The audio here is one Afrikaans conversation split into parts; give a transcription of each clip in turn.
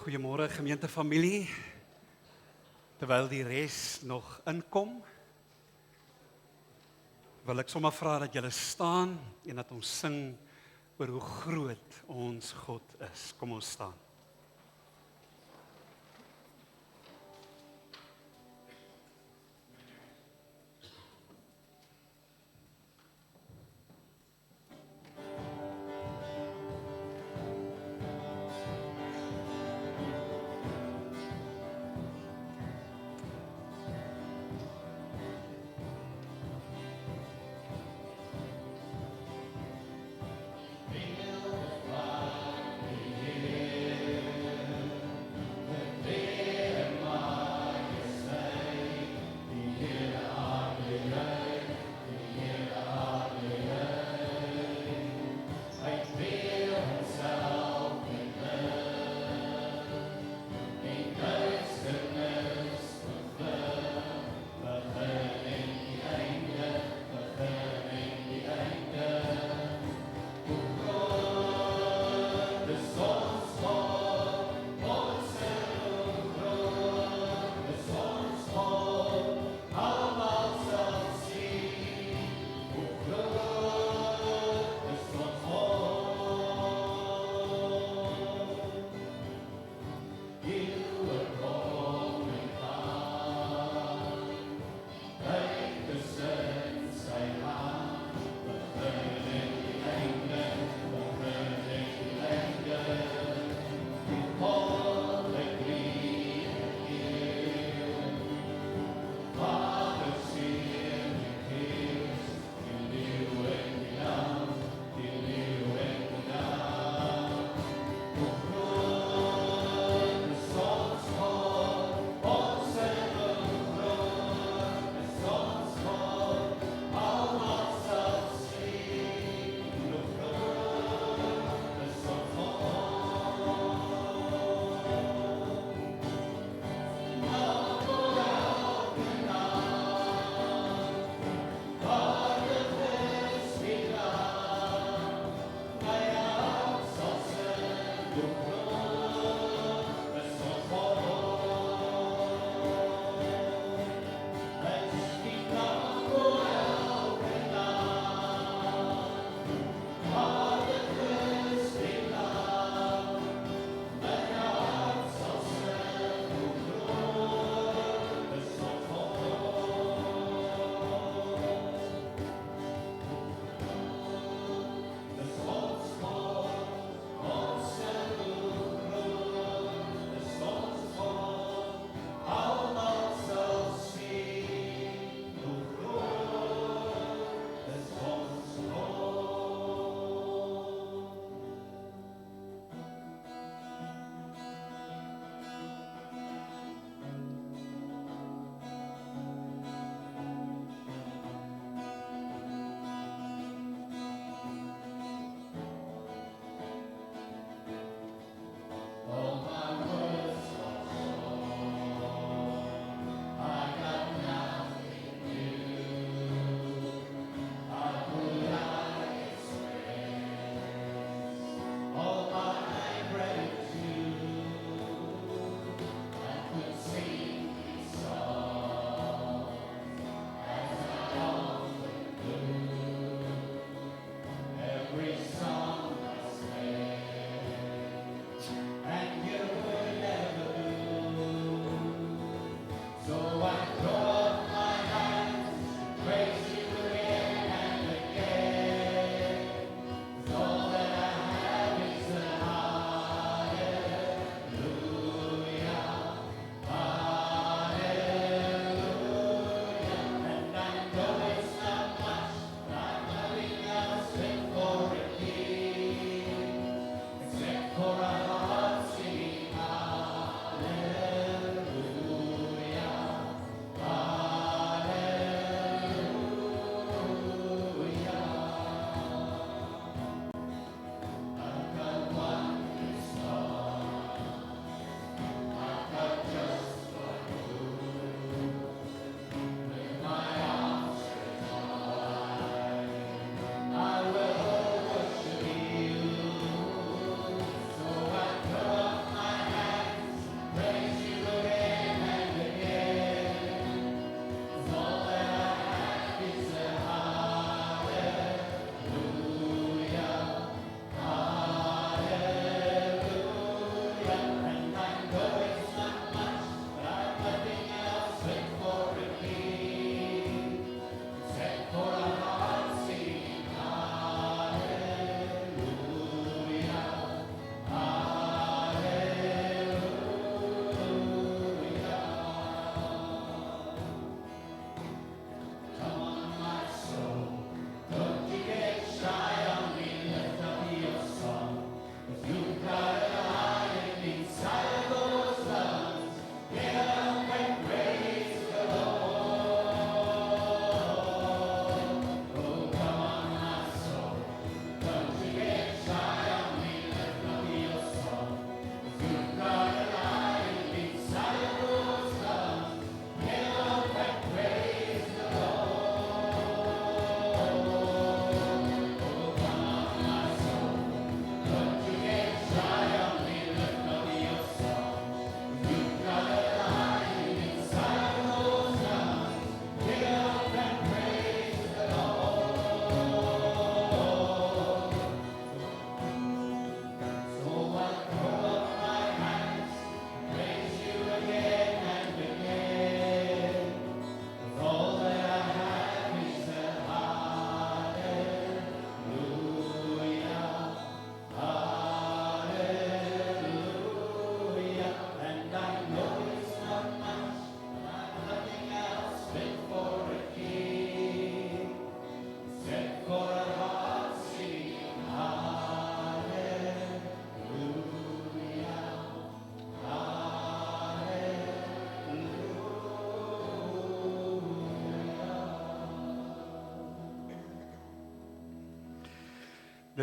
Goeiemôre gemeentefamilie. Terwyl die res nog inkom, wil ek sommer vra dat julle staan en dat ons sing oor hoe groot ons God is. Kom ons staan.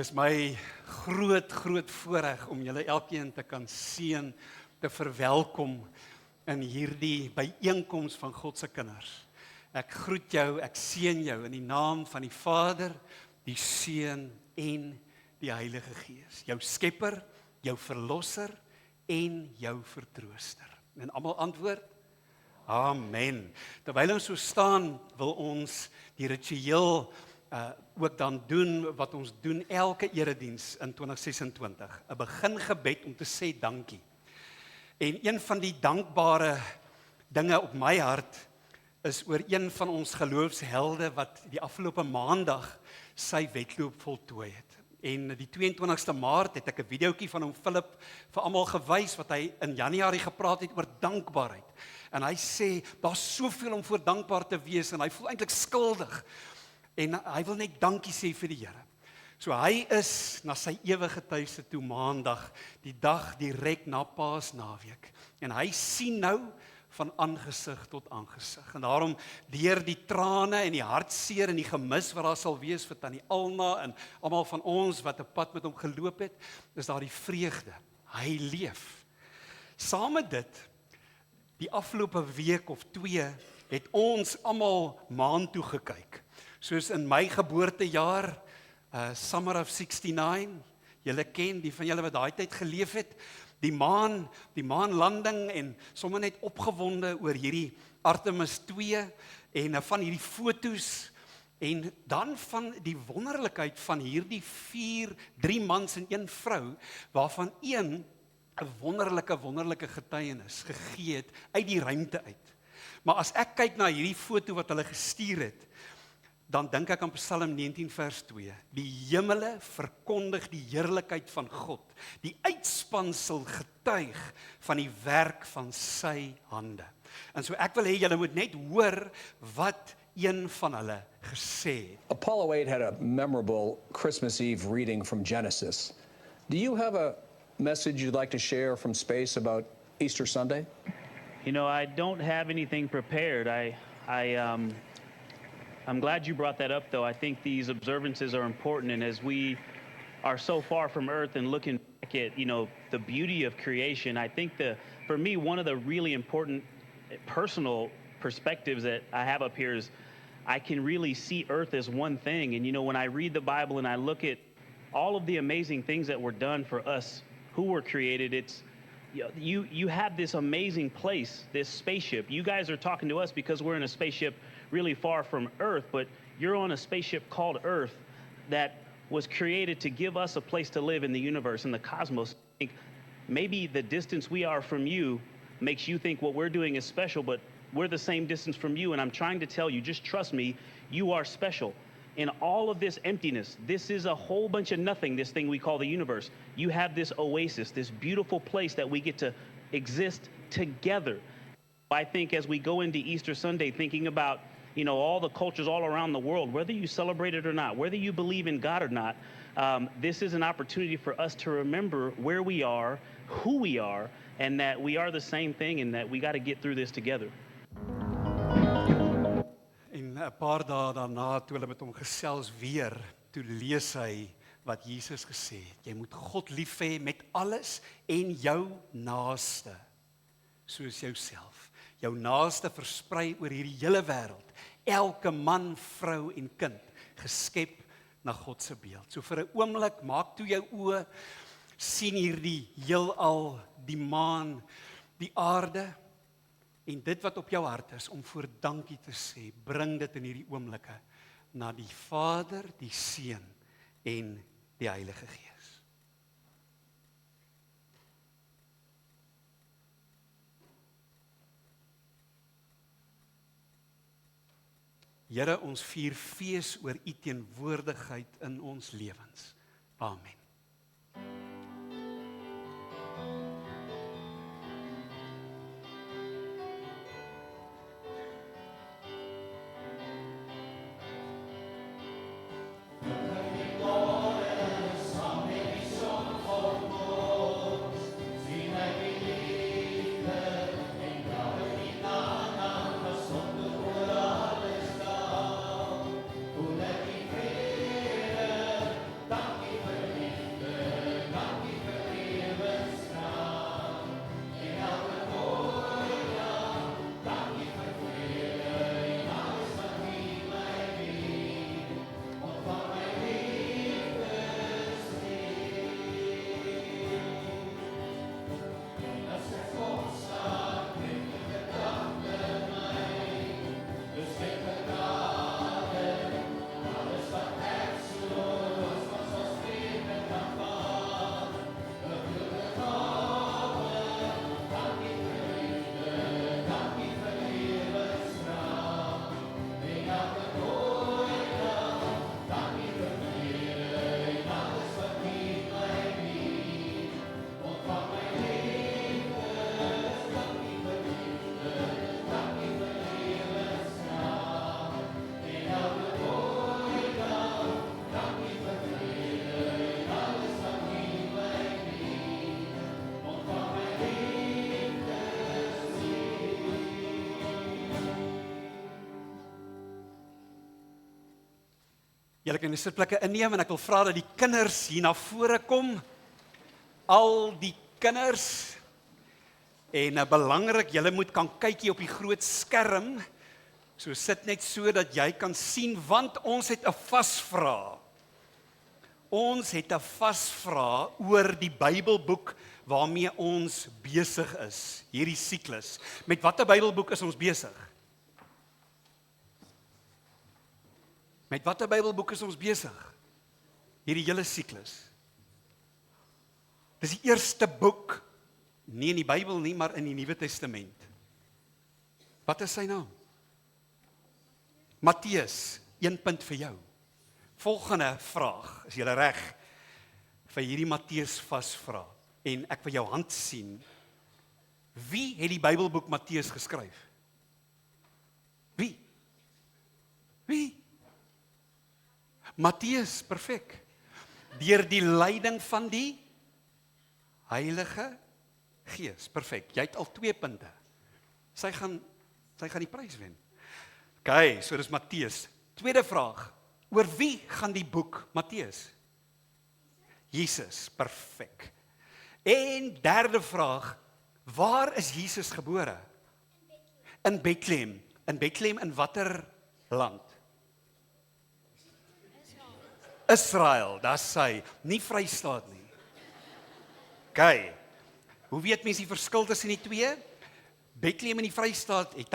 Dis my groot voorreg om julle elkeen te kan seën, te verwelkom in hierdie byeenkoms van God se kinders. Ek groet jou, ek seën jou in die naam van die Vader, die Seun en die Heilige Gees. Jou Skepper, jou Verlosser en jou Vertrooster. En almal antwoord: Amen. Terwyl ons so staan, wil ons die ritueel ook dan doen wat ons doen elke erediens in 2026. 'n Begingebed om te sê dankie. En een van die dankbare dinge op my hart is oor een van ons geloofshelde wat die afgelope maandag sy wedloop voltooi het. En die 22ste Maart het ek 'n videoetjie van hom Philip vir almal gewys wat hy in Januarie gepraat het oor dankbaarheid. En hy sê daar's soveel om voor dankbaar te wees en hy voel eintlik skuldig. En hy wil net dankie sê vir die Here. So hy is na sy ewige tuiste toe maandag, die dag direk na Paasnaweek. En hy sien nou van aangesig tot aangesig. En daarom deur die trane en die hartseer en die gemis wat daar sal wees vir Tannie Alna en almal van ons wat 'n pad met hom geloop het, is daar die vreugde. Hy leef. Saam met dit, die afgelope week of 2 het ons almal maan toe gekyk. Soos in my geboortejaar, Summer of 69, julle ken, die van julle wat daai tyd geleef het, die maanlanding en sommer net opgewonde oor hierdie Artemis 2 en van hierdie fotos en dan van die wonderlikheid van hierdie 3 mans en 1 vrou, waarvan een 'n wonderlike getuienis gegee het uit die ruimte uit. Maar as ek kyk na hierdie foto wat hulle gestuur het, dan dink ek aan Psalm 19 vers 2. Die hemele verkondig die heerlikheid van God. Die uitspansel getuig van die werk van sy hande. En so ek wil hê julle moet net hoor wat een van hulle gesê het. Apollo 8 had a memorable Christmas Eve reading from Genesis. Do you have a message you'd like to share from space about Easter Sunday? You know, I don't have anything prepared. I'm glad you brought that up, though. I think these observances are important, and as we are so far from Earth and looking back at, the beauty of creation, I think for me, one of the really important personal perspectives that I have up here is I can really see Earth as one thing. And, when I read the Bible and I look at all of the amazing things that were done for us who were created, it's, you have this amazing place, this spaceship. You guys are talking to us because we're in a spaceship really far from Earth, but you're on a spaceship called Earth that was created to give us a place to live in the universe, in the cosmos. I think maybe the distance we are from you makes you think what we're doing is special, but we're the same distance from you, and I'm trying to tell you, just trust me, you are special. In all of this emptiness, this is a whole bunch of nothing, this thing we call the universe. You have this oasis, this beautiful place that we get to exist together. I think as we go into Easter Sunday, thinking about all the cultures all around the world, whether you celebrate it or not, whether you believe in God or not, this is an opportunity for us to remember where we are, who we are, and that we are the same thing and that we got to get through this together. En 'n paar dae daarna toe hulle met hom gesels weer, toe lees hy wat Jesus gesê het. Jy moet God lief hê met alles en jou naaste soos jouself. Jou naaste versprei oor hierdie hele wêreld. Elke man, vrou en kind geskep na God se beeld. So vir 'n oomblik maak toe jou oë, sien hierdie heelal, die maan, die aarde en dit wat op jou hart is om voor dankie te sê. Bring dit in hierdie oomblikke na die Vader, die Seun en die Heilige Gees. Here, ons vier fees oor u teenwoordigheid in ons lewens. Amen. Dank u Julle kan die sitplekke inneem en ek wil vra dat die kinders hier na vore kom. Al die kinders. En belangrik, julle moet kan kyk hier op die groot skerm. So sit net so dat jy kan sien, want ons het 'n vasvraag. Ons het 'n vasvraag oor die Bybelboek waarmee ons besig is, hierdie siklus. Met watter Bybelboek is ons besig? Met watter Bybelboek is ons besig? Hierdie hele siklus. Dis die eerste boek, nie in die Bybel nie, maar in die Nuwe Testament. Wat is sy naam? Matteus, 1 punt vir jou. Volgende vraag, is julle reg vir hierdie Matteus vasvra? En ek wil jou hand sien. Wie het die Bybelboek Matteus geskryf? Wie? Matteus, perfek. Deur die leiding van die Heilige Gees, perfek. Jy het al 2 punte. Sy gaan die prys wen. OK, so dis Matteus. Tweede vraag. Oor wie gaan die boek Matteus? Jesus, perfek. En derde vraag. Waar is Jesus gebore? In Bethlehem. In Bethlehem in watter land? Israel, dis sy. Nie Vrystaat nie. OK. Hoe weet mens die verskil tussen die twee? Bethlehem en die Vrystaat het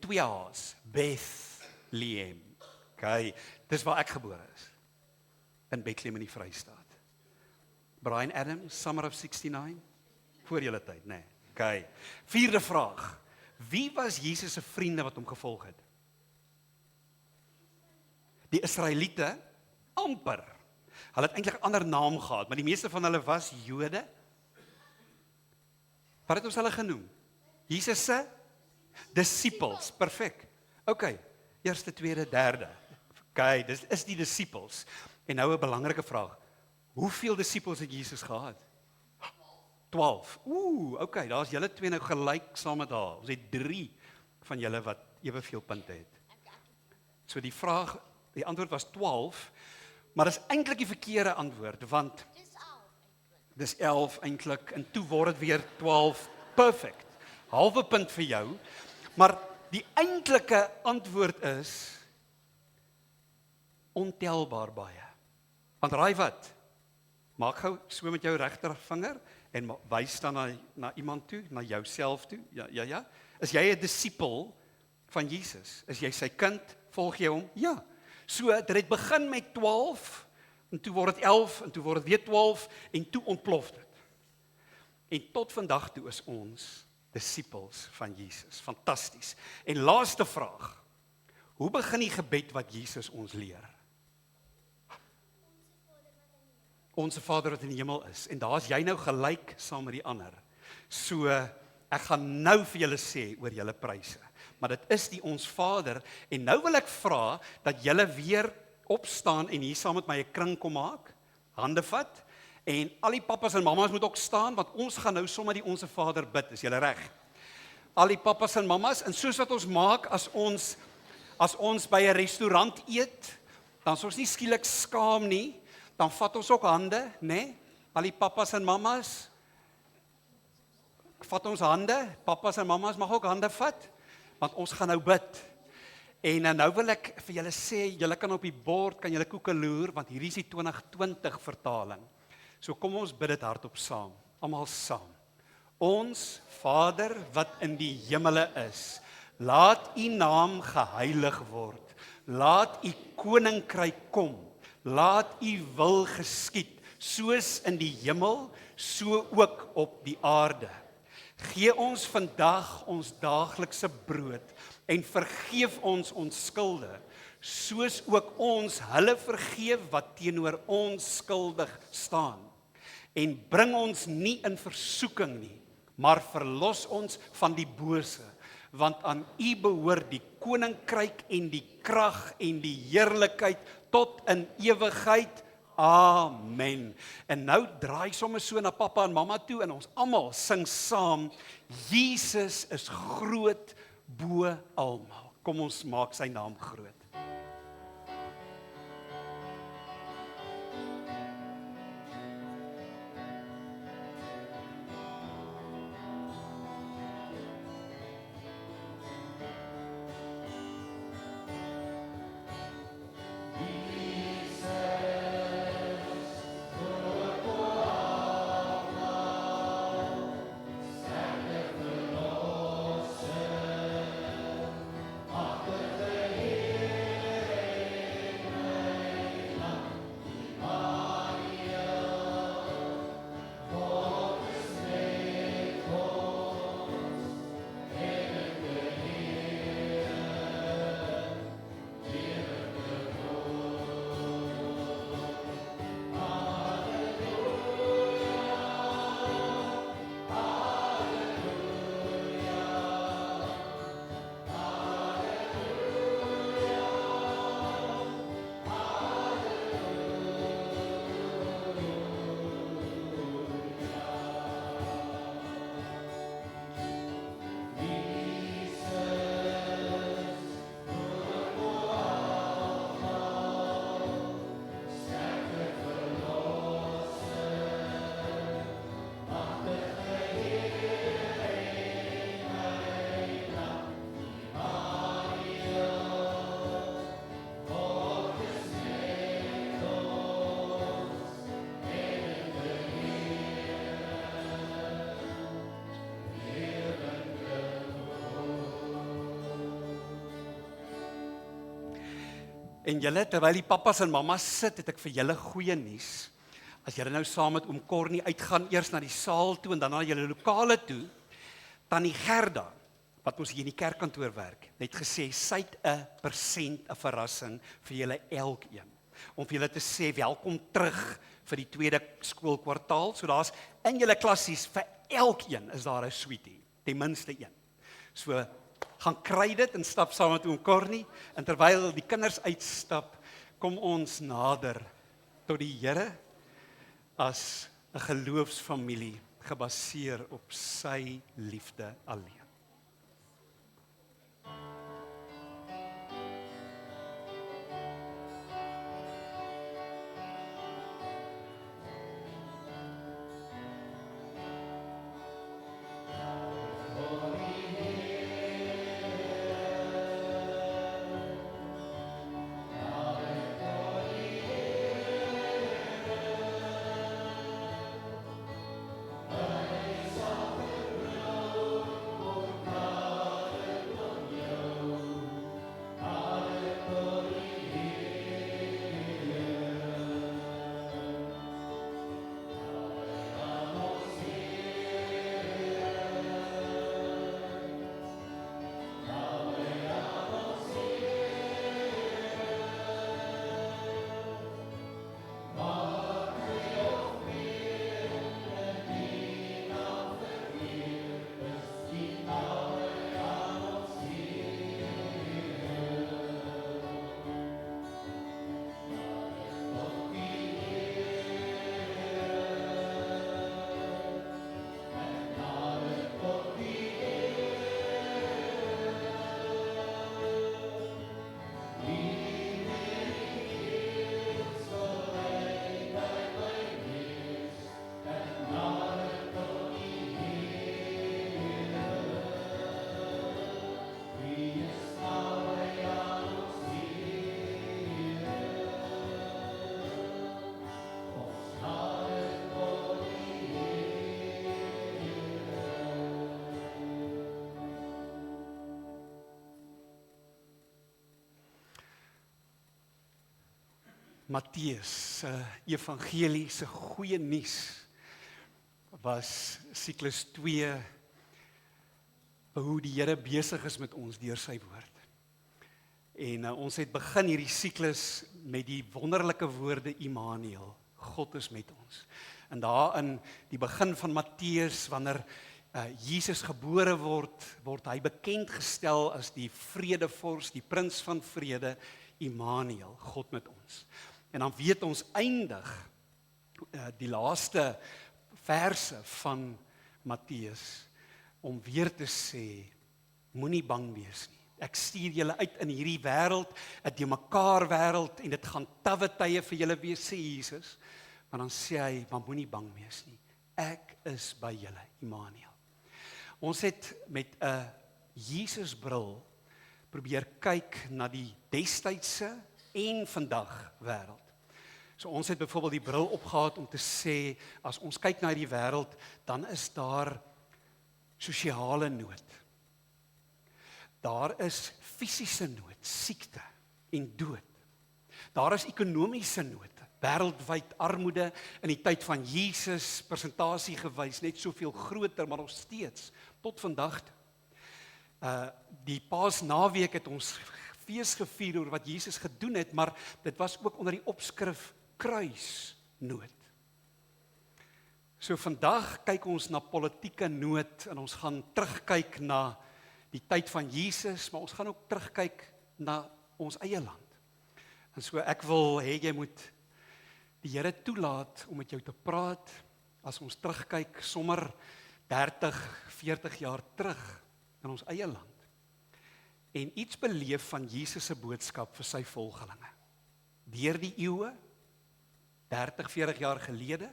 2 H's. Bethlehem. OK, dis waar ek gebore is. In Bethlehem in die Vrystaat. Bryan Adams, Summer of 69, voor julle tyd, nee. OK. 4de vraag. Wie was Jesus se vriende wat hom gevolg het? Die Israeliete, amper. Hulle het eintlik 'n ander naam gehad, maar die meeste van hulle was Jode. Wat het ons hulle genoem? Jesus se disippels, perfek. OK, eerste, tweede, derde. OK, dis is die disippels. En nou 'n belangrike vraag. Hoeveel disippels het Jesus gehad? 12. OK, daar's julle 2 nou gelyk saam met haar. Ons het 3 van julle wat eweveel punte het. So die antwoord was 12, maar dis eintlik die verkeerde antwoord, want dis 11 eintlik, en toe word dit weer 12, perfect. Halwe punt vir jou, maar die eintlike antwoord is ontelbaar baie. Want raai wat? Maak gou so met jou regtervinger en wys dan na iemand toe, na jouself toe. Ja. Is jy 'n disipel van Jesus? Is jy sy kind? Volg jy hom? Ja. So, dit het begin met 12, en toe word dit 11, en toe word dit weer 12, en toe ontplof dit. En tot vandag toe is ons disippels van Jesus. Fantasties. En laaste vraag. Hoe begin die gebed wat Jesus ons leer? Onse Vader wat in die hemel is. En daar's jy nou gelyk saam met die ander. So, ek gaan nou vir julle sê oor julle pryse. Maar dit is die ons Vader. En nou wil ek vra dat julle weer opstaan en hier saam met my 'n kring kom maak. Hande vat. En al die pappas en mammas moet ook staan, want ons gaan nou sommer die Onse Vader bid. Is julle reg? Al die pappas en mammas, en soos wat ons maak as ons by 'n restaurant eet, dan is ons nie skielik skaam nie, dan vat ons ook hande, né? Al die pappas en mammas, vat ons hande, pappas en mammas mag ook hande vat, want ons gaan nou bid. En nou wil ek vir julle sê, julle kan op die bord, kan julle koekeloer, want hierdie is die 2020 vertaling. So kom ons bid dit hardop saam, almal saam. Ons Vader wat in die hemele is, laat U naam geheilig word. Laat U koninkryk kom. Laat U wil geskied, soos in die hemel, so ook op die aarde. Gee ons vandag ons daaglikse brood en vergeef ons skulde, soos ook ons hulle vergeef wat teenoor ons skuldig staan. En bring ons nie in versoeking nie, maar verlos ons van die bose, want aan U behoort die koninkryk en die krag en die heerlikheid tot in ewigheid. Amen. En nou draai sommer so na pappa en mamma toe en ons almal sing saam, Jesus is groot bo almal. Kom ons maak sy naam groot. En julle, terwyl die pappas en mammas sit, het ek vir julle goeie nuus. As julle nou saam met oom Cornie uitgaan, eers na die saal toe en dan na julle lokale toe, Tannie Gerda, wat ons hier in die kerkkantoor werk, het gesê, sy het 1% 'n verrassing vir julle elkeen. Om vir julle te sê, welkom terug vir die tweede skoolkwartaal. So daar's in julle klassies, vir elkeen is daar 'n sweetie, ten minste een. So, gaan kry dit en stap saam met oom Cornie, en terwyl die kinders uitstap, kom ons nader tot die Here as 'n geloofsfamilie gebaseer op sy liefde alleen. Matteus se evangelie se goeie nuus was siklus 2, hoe die Here besig is met ons deur sy woord. En ons het begin hierdie siklus met die wonderlike woorde Immanuel, God is met ons. En daar in die begin van Matteus, wanneer Jesus gebore word, word hy bekend gestel as die vredevors, die prins van vrede, Immanuel, God met ons. En dan weet ons eindig die laaste verse van Matteus om weer te sê, moenie bang wees nie. Ek stuur julle uit in hierdie wêreld, 'n de mekaar wêreld, en dit gaan tawwe tye vir julle wees, sê Jesus. Maar dan sê hy, maar moenie bang wees nie. Ek is by julle, Immanuel. Ons het met 'n Jesusbril probeer kyk na die destydse en vandag wêreld. So ons het byvoorbeeld die bril opgehad om te sê, as ons kyk na die wêreld, dan is daar sosiale nood. Daar is fisiese nood, siekte en dood. Daar is ekonomiese nood, wêreldwyd armoede in die tyd van Jesus, persentasie gewys, net soveel groter, maar nog steeds, tot vandag toe. Die Paasnaweek het ons fees gevier oor wat Jesus gedoen het, maar dit was ook onder die opskrif kruisnood. So vandag kyk ons na politieke nood en ons gaan terugkyk na die tyd van Jesus, maar ons gaan ook terugkyk na ons eie land. En so ek wil hê jy moet die Here toelaat om met jou te praat as ons terugkyk sommer 30, 40 jaar terug in ons eie land. En iets beleef van Jesus se boodskap vir sy volgelinge. Deur die eeue, 30, 40 jaar gelede,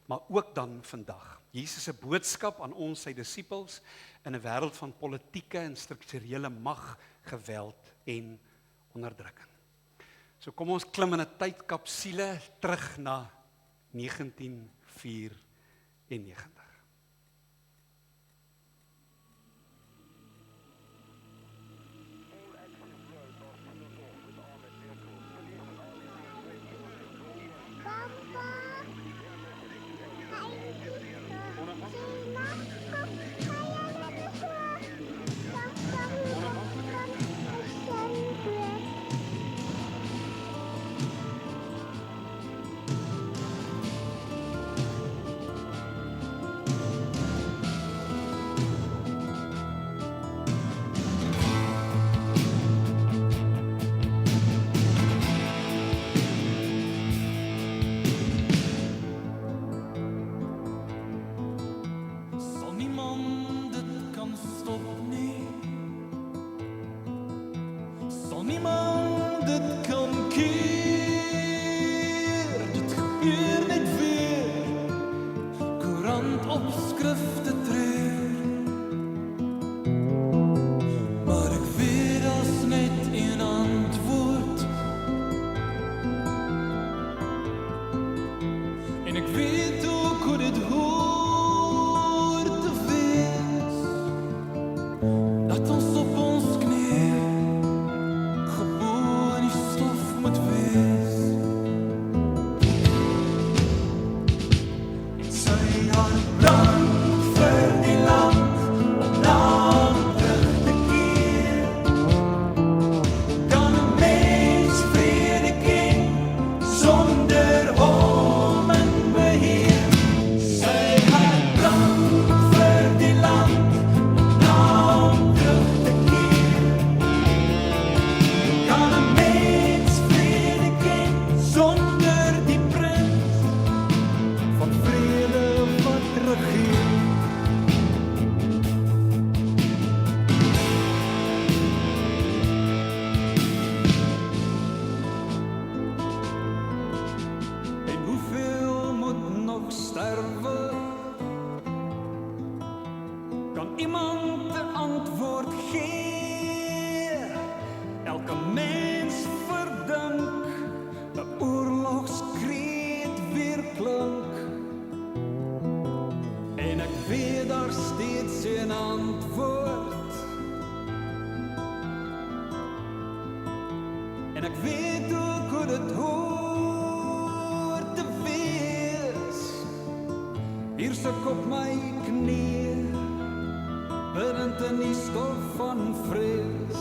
maar ook dan vandag. Jesus se boodskap aan ons, sy disippels, in 'n wêreld van politieke en strukturele mag, geweld en onderdrukking. So kom ons klim in 'n tydkapsule terug na 1994. niemand dit kan keer. Dit gebeur net weer, koerant opskrifte treur. Maar ek weet as net een antwoord, en ek weet ook hoe dit hoort te wees, dat ons op ons knieë geboren in die stof moet wees. En sy hart brand vir die land, om na hom terug te keer. Kan 'n mens vrede ken, sonder hom in beheer? Sy hart brand vir die land, om na hom terug te keer. Kan 'n mens vrede ken, sonder die prins van vrede wat regeer? En hoeveel moet nog sterven? Kan iemand de antwoord gee? Elke mens verdink, 'n oorlogskreet weer klink. En ek weet daar steeds een antwoord. En ek weet ook hoe dit hoort te wees. Hier sit ek op my knieë, biddend in die stof van vrees.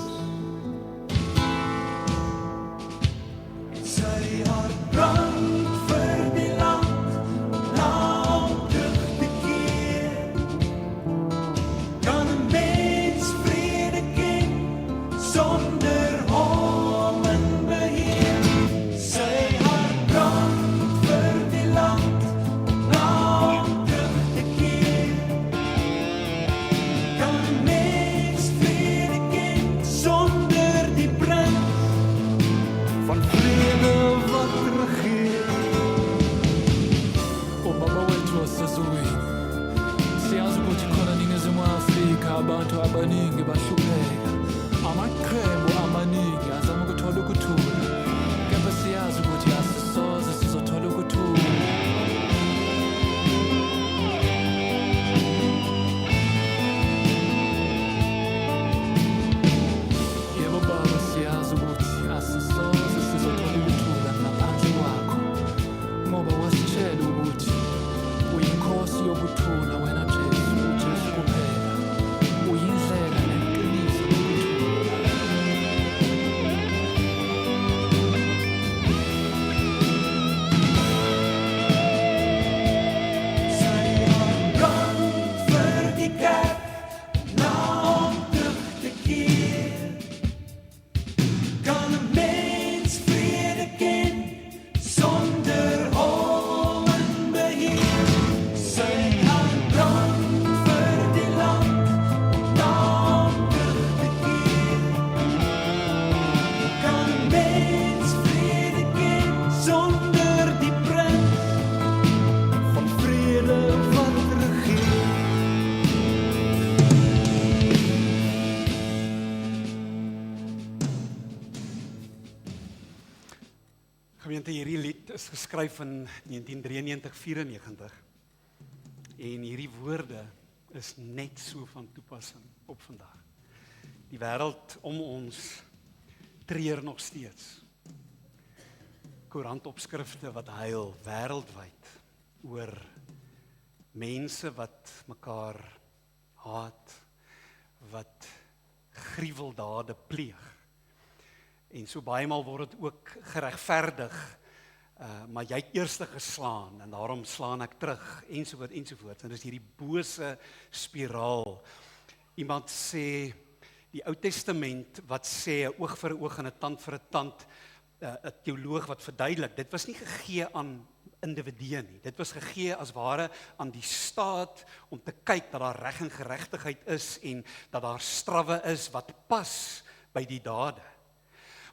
En sy hart brand vir die land, om na hom terug te keer. Kan 'n mens vrede ken, sonder hom in beheer? Sy hart brand vir die land, om na hom terug te keer. Kan 'n mens vrede ken, sonder die prins van vrede wat regeer? Obaba wethu wasezulwini siyazi ukuthi khona eNingizimu Afrika abantu abaningi bahlupheka, amaqembu amaningi azama ukuthola ukuthula, kepha siyazi ukuthi asisoze sizothola ukuthula. Yebo baba, siyazi ukuthi asisoze sizothola ukuthula ngaphandle kwakho, ngoba wasitshela ukuthi uyinkosi yokuthula wena Jesu, uJesu kuphela, uyindlela neqiniso lokuthula. Sy hart brand vir die kerk, na hom terug te keer. Kan 'n mens vrede ken, sonder hom in beheer? Sy hart brand vir die land, om na hom terug te keer. Kan 'n mens vrede ken, sonder die prins van vrede wat regeer? Gemeente, hierdie lied is geskryf in 1993-94 en hierdie woorde is net so van toepassing op vandag. Die wêreld om ons treur nog steeds. Koerantopskrifte wat huil wêreldwyd oor mense wat mekaar haat, wat gruweldade pleeg. En so baie maal word dit ook geregverdig, maar jy het eers geslaan en daarom slaan ek terug, ensovoort, ensovoort. En dis hierdie bose spiraal. Iemand sê, die Ou Testament wat sê, 'n oog vir 'n oog en 'n tand vir 'n tand, 'n teoloog wat verduidelik, dit was nie gegee aan individue nie. Dit was gegee as ware aan die staat om te kyk dat daar reg en geregtigheid is en dat daar strawwe is wat pas by die dade.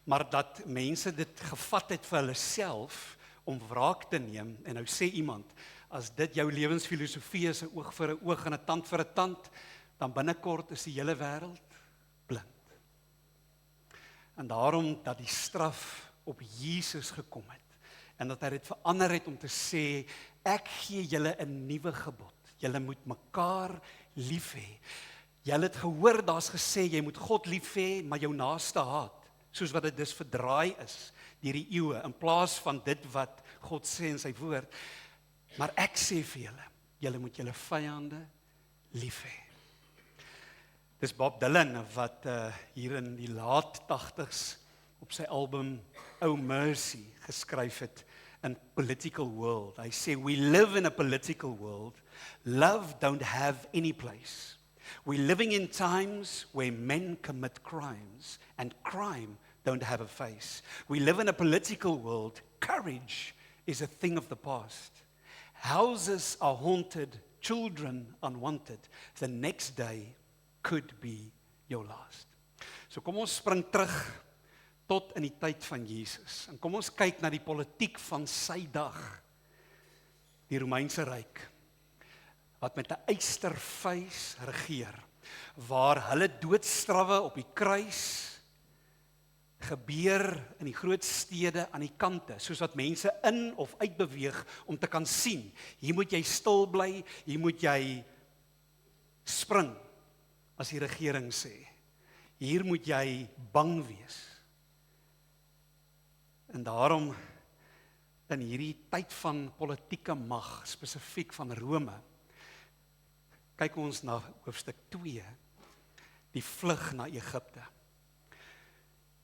maar dat mense dit gevat het vir hulle self om wraak te neem, en nou sê iemand, as dit jou lewensfilosofie is, 'n oog vir 'n oog en 'n tand vir 'n tand, dan binnekort is die hele wêreld blind. En daarom dat die straf op Jesus gekom het, en dat hy dit verander het om te sê, ek gee julle 'n nuwe gebod, julle moet mekaar lief hê. Julle het gehoor, daar's gesê, jy moet God lief hê, maar jou naaste haat, soos wat dit dus verdraai is, deur die eeue, in plaas van dit wat God sê in sy woord. Maar ek sê vir julle, julle moet julle vyande lief hê. Dis Bob Dylan wat hier in die laat 80s op sy album Oh Mercy geskryf het in Political World. Hy sê, we live in a political world. Love don't have any place. We're living in times where men commit crimes and crime don't have a face. We live in a political world. Courage is a thing of the past. Houses are haunted, children unwanted. The next day could be your last. So kom ons spring terug tot in die tyd van Jesus. En kom ons kyk na die politiek van sy dag. Die Romeinse Ryk, wat met 'n eystervys regeer, waar hulle doodstrawwe op die kruis gebeur in die groot stede aan die kante, soos wat mense in of uit beweeg om te kan sien. Hier moet jy stil bly, hier moet jy spring, as die regering sê. Hier moet jy bang wees. En daarom, in hierdie tyd van politieke mag, spesifiek van Rome, kyk ons na hoofstuk 2, die vlug na Egipte.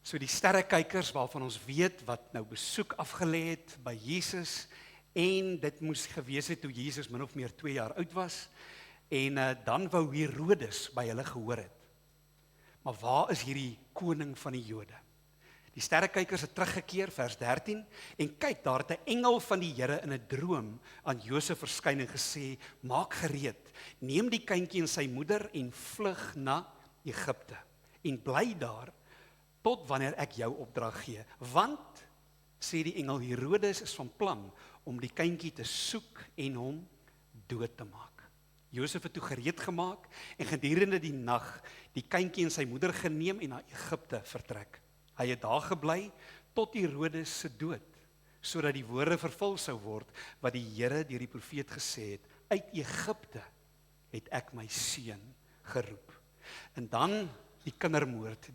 So die sterrekykers waarvan ons weet wat nou besoek afgelê het by Jesus, en dit moes gewees het toe Jesus min of meer 2 jaar oud was, en dan wou Herodes by hulle gehoor het. Maar waar is hierdie koning van die Jode? Die sterrekykers het teruggekeer, vers 13, en kyk, daar het 'n engel van die Here in 'n droom aan Josef verskyn en gesê, maak gereed, neem die kindjie en sy moeder en vlug na Egipte, en bly daar, tot wanneer ek jou opdrag gee, want, sê die engel, Herodes is van plan om die kindjie te soek en hom dood te maak. Josef het toe gereed gemaak en gedurende die nag die kindjie en sy moeder geneem en na Egipte vertrek. Hy het daar gebly tot Herodes se dood, sodat die woorde vervul sou word wat die Here deur die profeet gesê het, uit Egipte het ek my seun geroep. En dan die kindermoord,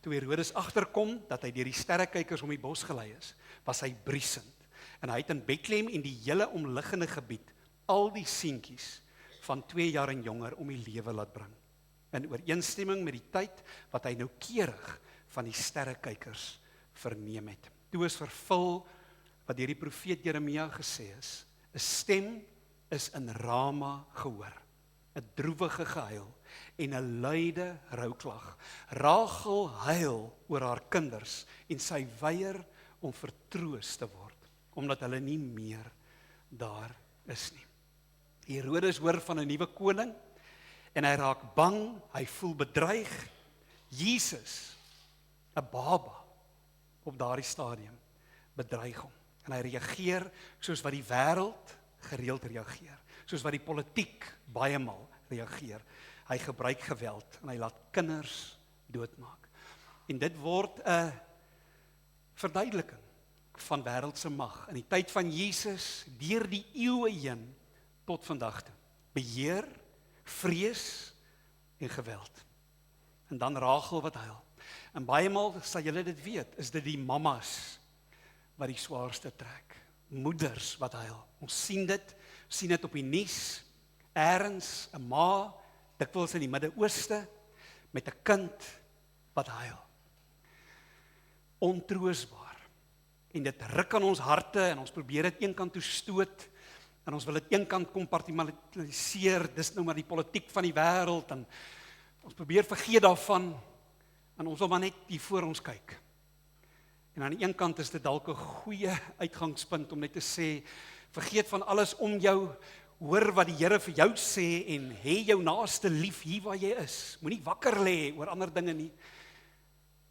toe Herodes agterkom dat hy deur die sterrekykers om die bos gelei is, was hy briesend. En hy het in Bethlehem en die hele omliggende gebied al die seentjies van 2 jaar en jonger om die lewe laat bring. In ooreenstemming met die tyd wat hy noukeurig van die sterrekykers verneem het. Toe is vervul wat deur die profeet Jeremia gesê is, 'n stem is in Rama gehoor, 'n droewige gehuil en 'n luide rouklag. Rachel huil oor haar kinders en sy weier om vertroos te word, omdat hulle nie meer daar is nie. Herodes hoor van 'n nuwe koning en hy raak bang, hy voel bedreig. Jesus, 'n baba op daardie stadium, bedreig hom. En hy reageer soos wat die wêreld gereeld reageer, soos wat die politiek baie maal reageer. Hy gebruik geweld en hy laat kinders doodmaak. En dit word 'n verduideliking van wêreldse mag in die tyd van Jesus, deur die eeue heen tot vandag toe. Beheer, vrees en geweld. En dan Rachel wat huil. En baie maal sal julle dit weet, is dit die mammas wat die swaarste trek. Moeders wat huil. Ons sien dit op die nuus, eers 'n ma, dikwels in die Midde-Ooste, met 'n kind wat huil. Ontroosbaar. En dit ruk aan ons harte en ons probeer dit eenkant toe stoot en ons wil dit eenkant kompartimaliseer, dis nou maar die politiek van die wêreld en ons probeer vergeet daarvan en ons wil maar net hier voor ons kyk. En aan die een kant is dit dalk 'n goeie uitgangspunt om net te sê, vergeet van alles om jou, hoor wat die Here vir jou sê en hê jou naaste lief hier waar jy is. Moenie wakker lê oor ander dinge nie.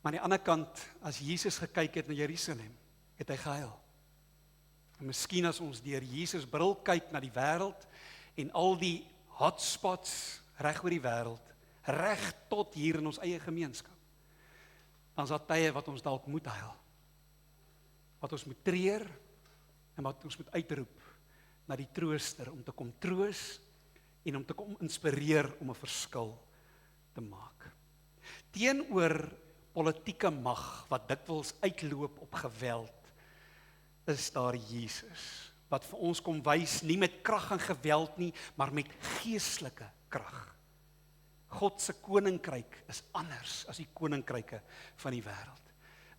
Maar aan die ander kant, as Jesus gekyk het na Jerusalem, het hy gehuil. En miskien as ons deur Jesus bril kyk na die wêreld en al die hotspots reg oor die wêreld, reg tot hier in ons eie gemeenskap, dan is daar tye wat ons dalk moet huil. Wat ons moet treur en wat ons moet uitroep na die trooster om te kom troos en om te kom inspireer om 'n verskil te maak. Teenoor politieke mag wat dikwels uitloop op geweld, is daar Jesus wat vir ons kom wys nie met krag en geweld nie, maar met geestelike krag. God se koninkryk is anders as die koninkryke van die wêreld.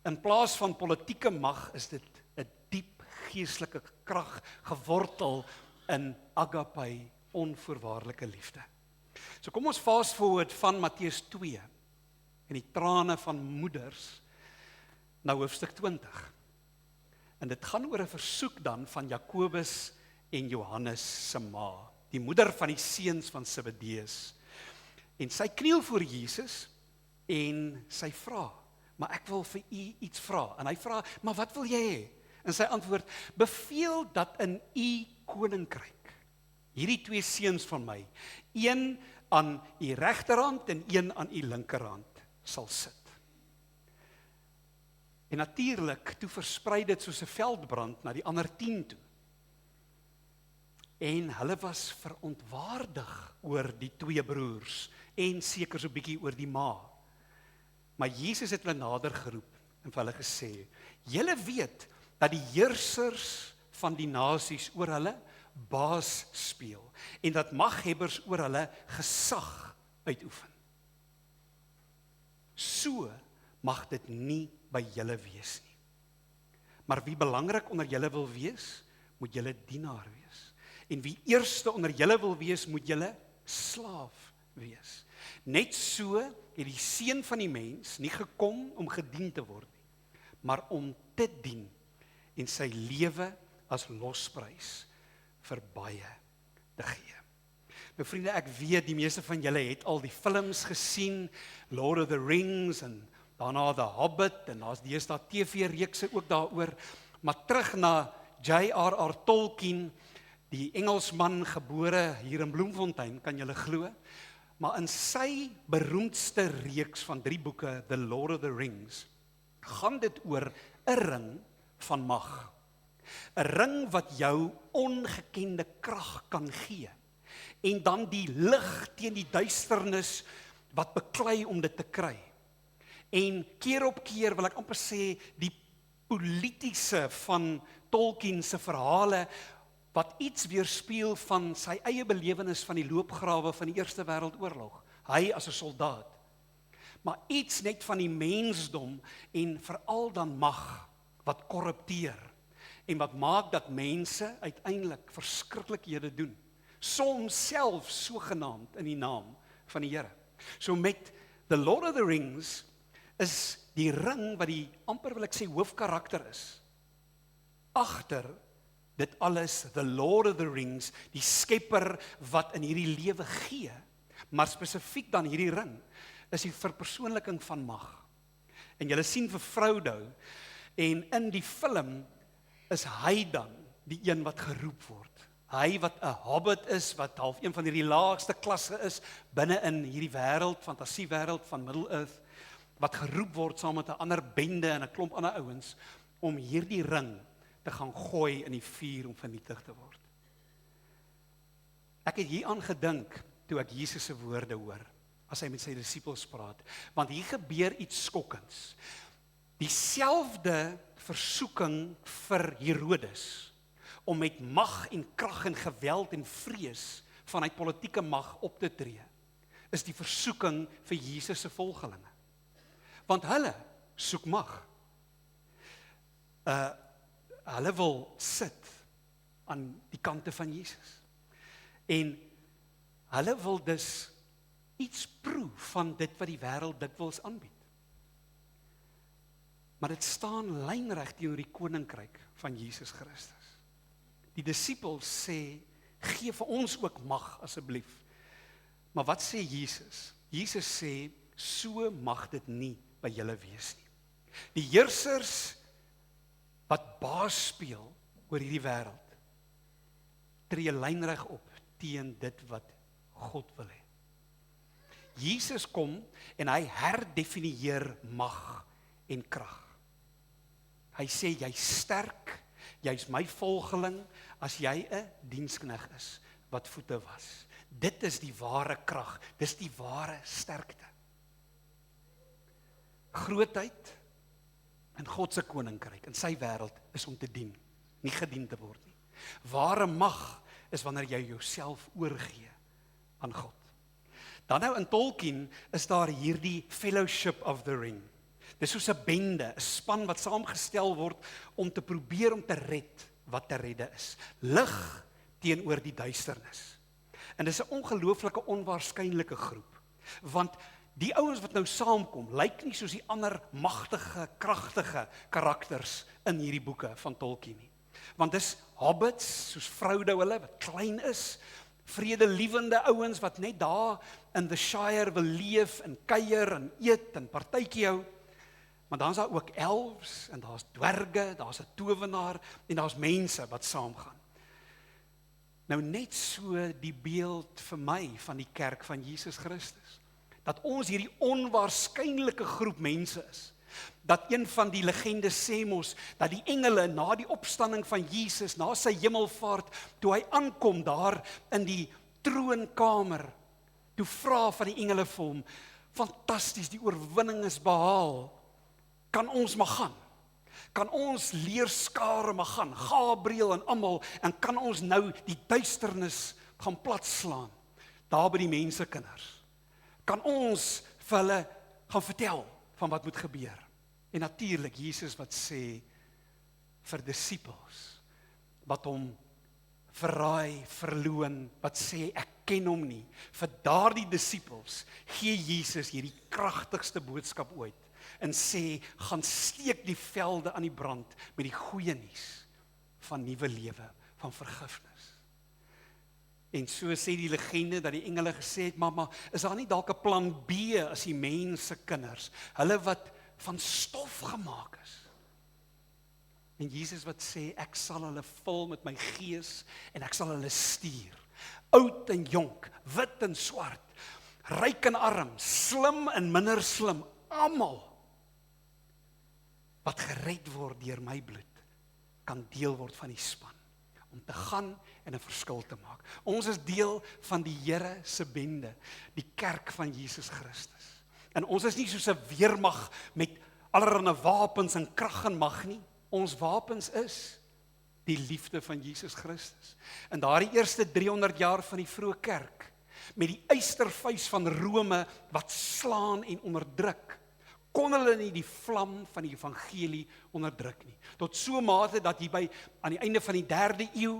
In plaas van politieke mag is dit 'n diep geestelike krag gewortel in agape, onvoorwaardelike liefde. So kom ons fast forward van Matteus 2 en die trane van moeders na hoofstuk 20. En dit gaan oor 'n versoek dan van Jakobus en Johannes se ma, die moeder van die seuns van Zebedeus. En sy kniel voor Jesus en sy vra, maar ek wil vir u iets vra. En hy vra, maar wat wil jy hê? En sy antwoord, beveel dat in u koninkryk, hierdie twee seuns van my, een aan u regterhand en een aan u linkerhand sal sit. En natuurlik, toe versprei dit soos 'n veldbrand na die ander 10 toe. En hulle was verontwaardig oor die twee broers en seker so 'n bietjie oor die ma. Maar Jesus het hulle nader geroep en vir hulle gesê, julle weet dat die heersers van die nasies oor hulle baas speel en dat maghebbers oor hulle gesag uitoefen. So mag dit nie by julle wees nie. Maar wie belangrik onder julle wil wees, moet julle dienaar wees. En wie eerste onder julle wil wees, moet julle slaaf wees. Net so het die seun van die mens nie gekom om gedien te word nie, maar om te dien en sy lewe as losprys vir baie te gee. Nou vriende, ek weet die meeste van julle het al die films gesien, Lord of the Rings en daarna The Hobbit en daar's deesdae TV-reekse ook daaroor, maar terug na J.R.R. Tolkien, die Engelsman gebore hier in Bloemfontein, kan julle glo, maar in sy beroemdste reeks van 3 boeke, The Lord of the Rings, gaan dit oor 'n ring van mag. 'n Ring wat jou ongekende krag kan gee en dan die lig teen die duisternis wat beklei om dit te kry. En keer op keer wil ek amper sê die politiese van Tolkien se verhale wat iets weerspieël van sy eie belewenis van die loopgrawe van die Eerste Wêreldoorlog. Hy as 'n soldaat. Maar iets net van die mensdom en veral dan mag wat korrupteer en wat maak dat mense uiteindelik verskriklikhede doen. Soms self sogenaamd in die naam van die Here. So met The Lord of the Rings is die ring wat die amper wil ek sê hoofkarakter is. Agter dit alles, The Lord of the Rings, die skepper wat in hierdie lewe gee, maar spesifiek dan hierdie ring, is die verpersoonliking van mag. En julle sien vir Frodo, en in die film is hy dan die een wat geroep word. Hy wat 'n hobbit is, wat half een van hierdie laagste klasse is, binne in hierdie wêreld, fantasiewêreld van Middle-earth, wat geroep word saam met 'n ander bende en 'n klomp ander ouens, om hierdie ring te gaan gooi in die vuur om vernietig te word. Ek het hieraan gedink toe ek Jesus se woorde hoor, as hy met sy disippels praat, want hier gebeur iets skokkends. Dieselfde versoeking vir Herodes, om met mag en krag en geweld en vrees vanuit politieke mag op te tree, is die versoeking vir Jesus se volgelinge. Want hulle soek mag. Hulle wil sit aan die kante van Jesus. En hulle wil dus iets proe van dit wat die wêreld dikwels aanbied. Maar dit staan lynreg teenoor die koninkryk van Jesus Christus. Die disippels sê, gee vir ons ook mag asseblief. Maar wat sê Jesus? Jesus sê, so mag dit nie by julle wees nie. Die heersers wat baas speel oor hierdie wêreld, tree lynreg op teen dit wat God wil hê. Jesus kom en hy herdefinieer mag en krag. Hy sê jy's sterk, jy's my volgeling as jy 'n dienskneg is wat voete was. Dit is die ware krag, dis die ware sterkte. Grootheid in God se koninkryk, in sy wêreld, is om te dien, nie gedien te word nie. Ware mag is wanneer jy jouself oorgee aan God. Dan nou in Tolkien is daar hierdie Fellowship of the Ring. Dis soos 'n bende, 'n span wat saamgestel word om te probeer om te red wat te redde is. Lig teenoor die duisternis. En dis 'n ongelooflike onwaarskynlike groep, want die ouens wat nou saamkom, lyk nie soos die ander magtige, kragtige karakters in hierdie boeke van Tolkien nie. Want dis hobbits, soos Frodo hulle, wat klein is, vredelievende ouens wat net daar in the Shire wil leef en kuier en eet en partytjie hou. Maar dan is daar ook elves en daar's dwerge, daar's 'n towenaar en daar's mense wat saamgaan. Nou net so die beeld vir my van die kerk van Jesus Christus. Dat ons hierdie onwaarskynlike groep mense is. Dat een van die legendes sê mos, dat die engele na die opstanding van Jesus, na sy hemelvaart, toe hy aankom daar in die troonkamer, toe vra van die engele vir hom, fantasties, die oorwinning is behaal, kan ons maar gaan? Kan ons leerskare maar gaan, Gabriël en almal, en kan ons nou die duisternis gaan platslaan, daar by die mensekinders? Kan ons vir hulle gaan vertel van wat moet gebeur? En natuurlik Jesus wat sê vir disippels wat hom verraai, verloon, wat sê ek ken hom nie. Vir daardie disippels gee Jesus hierdie kragtigste boodskap ooit en sê gaan steek die velde aan die brand met die goeie nuus van nuwe lewe, van vergifnis. En so sê die legende dat die engele gesê het, mamma, is daar nie dalk 'n plan B as die mense kinders, hulle wat van stof gemaak is. En Jesus wat sê, ek sal hulle vul met my gees en ek sal hulle stuur. Oud en jonk, wit en swart, ryk en arm, slim en minder slim, almal wat gered word deur my bloed, kan deel word van die span, om te gaan en 'n verskil te maak. Ons is deel van die Here se bende, die kerk van Jesus Christus. En ons is nie soos 'n weermag met allerlei wapens en krag en mag nie. Ons wapens is die liefde van Jesus Christus. In daardie eerste 300 jaar van die vroeë kerk, met die eystervuis van Rome wat slaan en onderdruk, kon hulle nie die vlam van die evangelie onderdruk nie. Tot so mate dat hier aan die einde van die 3de eeu,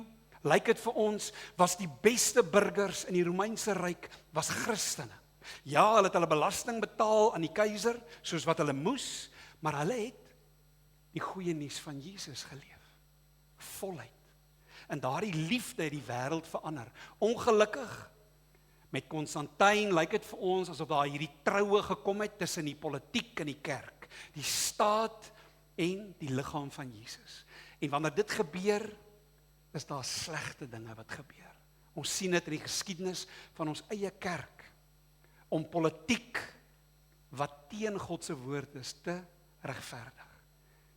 lyk dit vir ons, was die beste burgers in die Romeinse ryk was Christene. Ja, hulle het hulle belasting betaal aan die keiser, soos wat hulle moes, maar hulle het die goeie nuus van Jesus geleef. Voluit. En daardie liefde het die wêreld verander. Ongelukkig, met Konstantin lyk dit vir ons asof daar hierdie troue gekom het tussen die politiek en die kerk, die staat en die liggaam van Jesus. En wanneer dit gebeur, is daar slegte dinge wat gebeur. Ons sien dit in die geskiedenis van ons eie kerk, om politiek wat teen God se woord is te regverdig.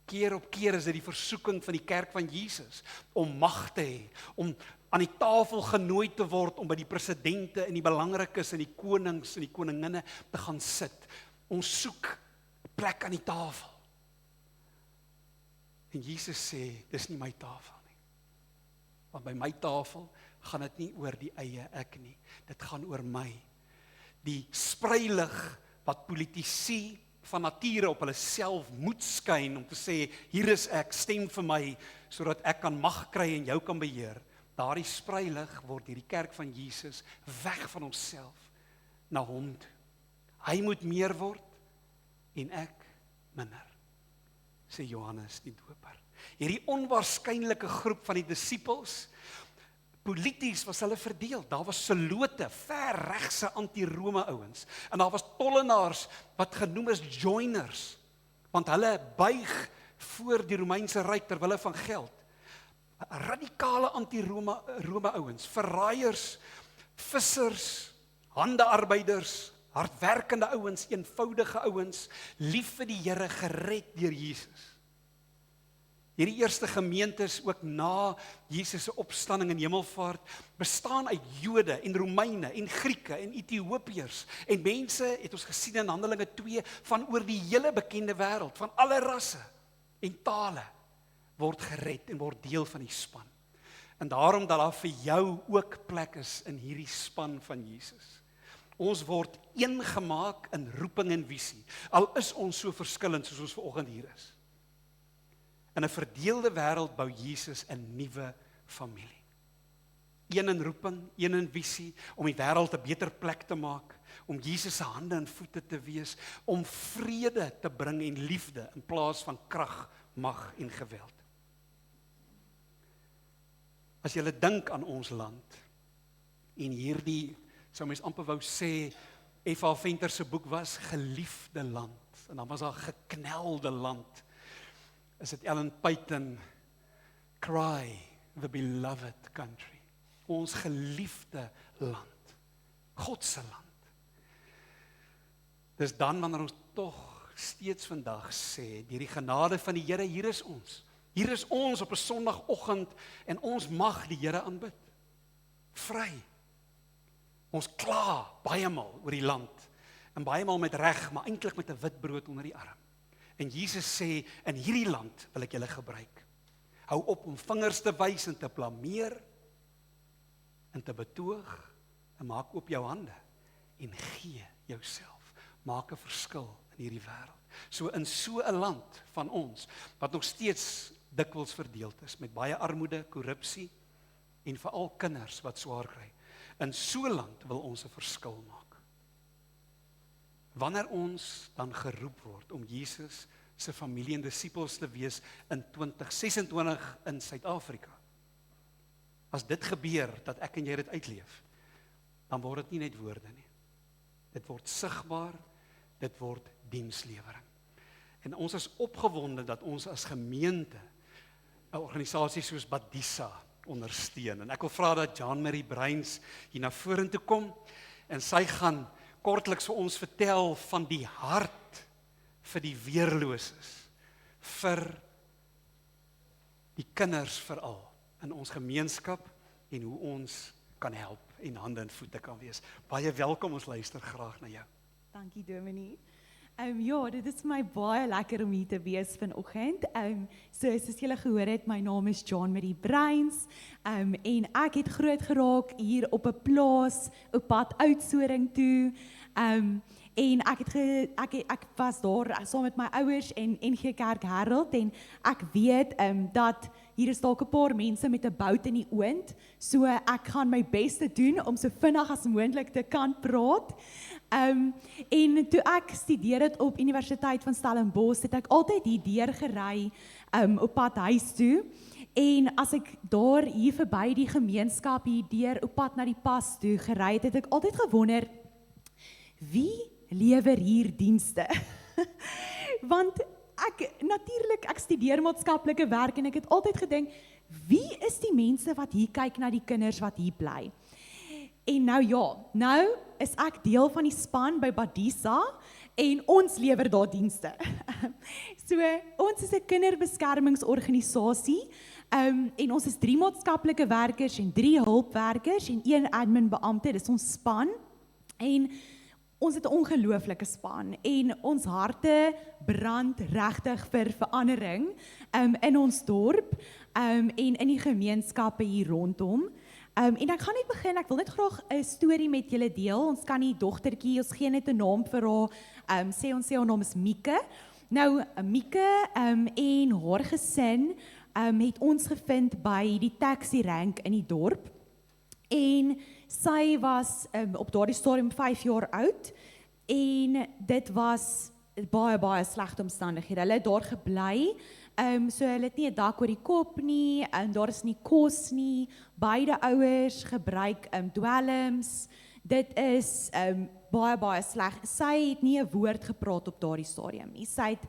Keer op keer is dit die versoeking van die kerk van Jesus om mag te hê, om aan die tafel genooi te word om by die presidente en die belangrikes en die konings en die koninginne te gaan sit. Ons soek 'n plek aan die tafel. En Jesus sê, dis nie my tafel nie. Want by my tafel gaan dit nie oor die eie ek nie. Dit gaan oor my. Die spreilig wat politici van nature op hulle self moet skyn om te sê, hier is ek, stem vir my, sodat ek kan mag kry en jou kan beheer. Daardie spreilig word hierdie kerk van Jesus weg van onsself na hom toe. Hy moet meer word en ek minder, sê Johannes die Doper. Hierdie onwaarskynlike groep van die disippels Polities was hulle verdeel. Daar was Selote, verregse anti-Rome ouens. En daar was tollenaars wat genoem is joiners, want hulle buig voor die Romeinse ryk ter wille van geld. Radikale anti-Rome ouens, verraaiers, vissers, handearbeiders, hardwerkende ouens, eenvoudige ouens, lief vir die Here, gered deur Jesus. Hierdie eerste gemeentes ook na Jesus se opstanding en hemelvaart bestaan uit Jode en Romeine en Grieke en Ethiopiërs en mense, het ons gesien in Handelinge 2, van oor die hele bekende wêreld, van alle rasse en tale word gered en word deel van die span. En daarom dat daar vir jou ook plek is in hierdie span van Jesus. Ons word een gemaak in roeping en visie, al is ons so verskillend soos ons vanoggend hier is. In 'n verdeelde wêreld bou Jesus 'n nuwe familie. Een in roeping, een in visie, om die wêreld 'n beter plek te maak, om Jesus se hande en voete te wees, om vrede te bring en liefde in plaas van krag, mag en geweld. As jy dink aan ons land en hierdie, sou mens amper wou sê, F.A. Venter se boek was Geliefde Land, en dan was daar Geknelde Land, is dit Ellen Peyton, Cry, the Beloved Country, ons geliefde land, God se land. Dis dan wanneer ons tog steeds vandag sê, deur die genade van die Here, hier is ons. Hier is ons op 'n Sondagoggend en ons mag die Here aanbid. Vry. Ons kla baie maal oor die land en baie maal met reg, maar eintlik met 'n wit brood onder die arm. En Jesus sê, in hierdie land wil ek julle gebruik. Hou op om vingers te wys en te blameer en te betoog en maak oop jou hande en gee jouself. Maak 'n verskil in hierdie wêreld. So in so 'n land van ons, wat nog steeds dikwels verdeeld is, met baie armoede, korrupsie en veral kinders wat swaar kry. In so 'n land wil ons 'n verskil maak. Wanneer ons dan geroep word om Jesus se familie en disippels te wees in 2026 in Suid-Afrika, as dit gebeur, dat ek en jy dit uitleef, dan word dit nie net woorde nie. Dit word sigbaar, dit word dienslewering. En ons is opgewonde dat ons as gemeente 'n organisasie soos Badisa ondersteun. En ek wil vra dat Jean-Marie Bruins hier na vorentoe kom en sy gaan kortliks vir ons vertel van die hart vir die weerloses, vir die kinders veral in ons gemeenskap en hoe ons kan help en hande en voete kan wees. Baie welkom, ons luister graag na jou. Dankie Dominee. Ja, dit is my baie lekker om hier te wees vanoggend. Soos julle gehoor het, my naam is Jean-Marie Bruins, en ek het groot geraak hier op 'n plaas op pad Oudtshoorn toe. En ek was daar saam met my ouers en NG Kerk Herald, en ek weet dat hier is dalk 'n paar mense met 'n bout in die oond, so ek gaan my bes te doen om so vinnig as moontlik te kan praat. En toe ek studeer het op Universiteit van Stellenbosch, het ek altyd hier deur gery op pad huis toe. En as ek daar hier verby die gemeenskap hier deur op pad na die pas toe gery het, het ek altyd gewonder, wie lewer hier dienste? Want ek studeer maatskaplike werk en ek het altyd gedink, wie is die mense wat hier kyk na die kinders wat hier bly? En nou is ek deel van die span by Badisa en ons lewer daar dienste. So, ons is 'n kinderbeskermingsorganisasie en ons is 3 maatskaplike werkers en 3 hulpwerkers en 1 admin beampte, dis ons span. En ons het 'n ongelooflike span en ons harte brand regtig vir verandering in ons dorp en in die gemeenskappe hier rondom. En ek gaan net begin, ek wil net graag 'n storie met julle deel. Ons kan die dogtertjie, ons gee net 'n naam vir haar, sê haar naam is Mieke. Nou, Mieke en haar gesin het ons gevind by die taxi rank in die dorp. En sy was op daardie stadium 5 jaar oud en dit was baie slegte omstandighede. Hulle het daar gebly So hulle het nie 'n dak oor die kop nie, daar is nie kos nie, beide ouers gebruik dwelms. Dit is baie sleg. Sy het nie 'n woord gepraat op daardie stadium nie. Sy het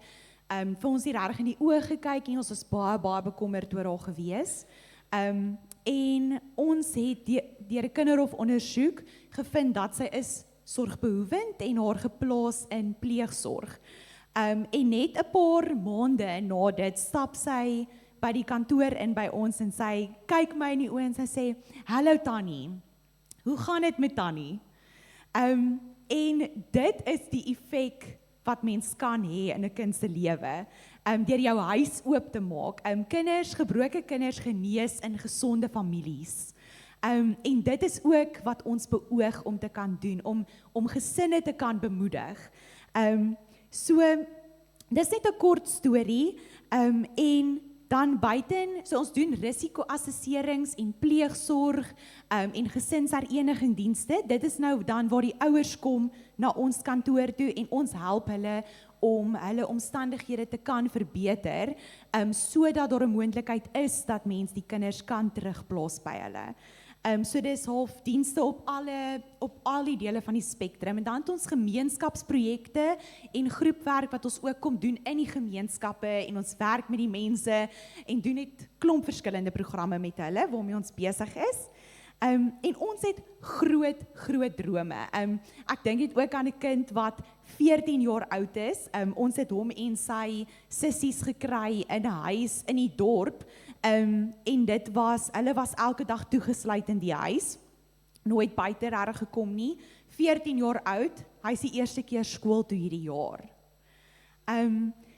vir ons nie regtig in die oë gekyk en ons was baie bekommerd oor haar gewees. En ons het deur 'n kinderhof ondersoek gevind dat sy is sorgbehoevend en haar geplaas in pleegsorg. En net 'n paar maande na dit stap sy by die kantoor in by ons en sy kyk my in die oë en sy sê, "Hallo Tannie, hoe gaan dit met Tannie?" En dit is die effek wat mens kan hê in 'n kind se lewe, deur jou huis oop te maak. Gebroke kinders genees in gesonde families. En dit is ook wat ons beoog om te kan doen, om gesinne te kan bemoedig. So, dis net 'n kort storie, en dan buiten, so ons doen risiko-assesserings en pleegsorg, en gesinsherenigingdienste. Dit is nou dan waar die ouers kom na ons kantoor toe en ons help hulle om hulle omstandighede te kan verbeter, sodat daar 'n moontlikheid is dat mens die kinders kan terugplaas by hulle. So dis half dienste op al die dele van die spektrum. En dan het ons gemeenskapsprojekte en groepwerk wat ons ook kom doen in die gemeenskappe en ons werk met die mense en doen net klomp verskillende programme met hulle waarmee ons besig is. En ons het groot drome. Ek dink dit ook aan 'n kind wat 14 jaar oud is. Ons het hom en sy sissies gekry in 'n huis in die dorp. En hulle was elke dag toegesluit in die huis. Nooit buite regtig gekom nie. 14 jaar oud, hy is die eerste keer skool toe hierdie jaar.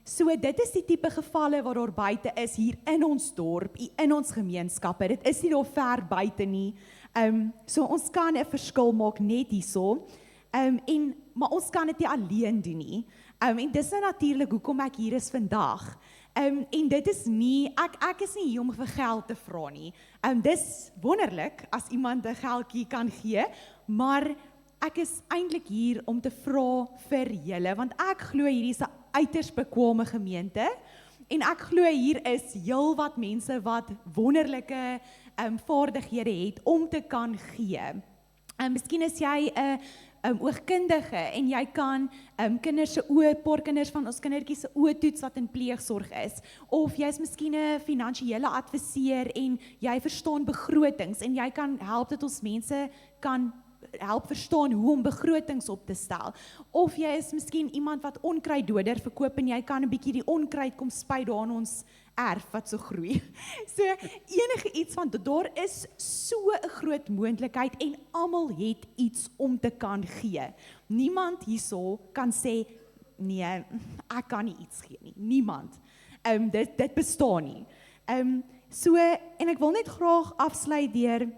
So dit is die tipe gevalle wat daar buite is hier in ons dorp, in ons gemeenskappe. Dit is nie daar ver buite nie. So ons kan 'n verskil maak net hierso. Maar ons kan dit nie alleen doen nie. En dis nou natuurlik hoekom ek hier is vandag. En dit is nie, ek is nie hier om vir geld te vra nie. Dis wonderlik as iemand 'n geldjie kan gee, maar ek is eintlik hier om te vra vir julle, want ek glo hierdie is 'n uiters bekwame gemeente, en ek glo hier is heelwat mense wat wonderlike vaardighede het om te kan gee. Miskien is jy 'n oogkundige en jy kan kinders se oë, paar kinders van ons kindertjies se oë toets wat in pleegsorg is, of jy is miskien 'n finansiële adviseur en jy verstaan begrotings en jy kan help dat ons mense kan help verstaan hoe om begrotings op te stel. Of jy is miskien iemand wat onkruiddoder verkoop en jy kan 'n bietjie die onkruid kom spuit daar in ons erf wat so groei. So enige iets van daar is so 'n groot moontlikheid en almal het iets om te kan gee. Niemand hierso kan sê nee, ek kan nie iets gee nie. Niemand. Dit bestaan nie. So en ek wil net graag afsluit deur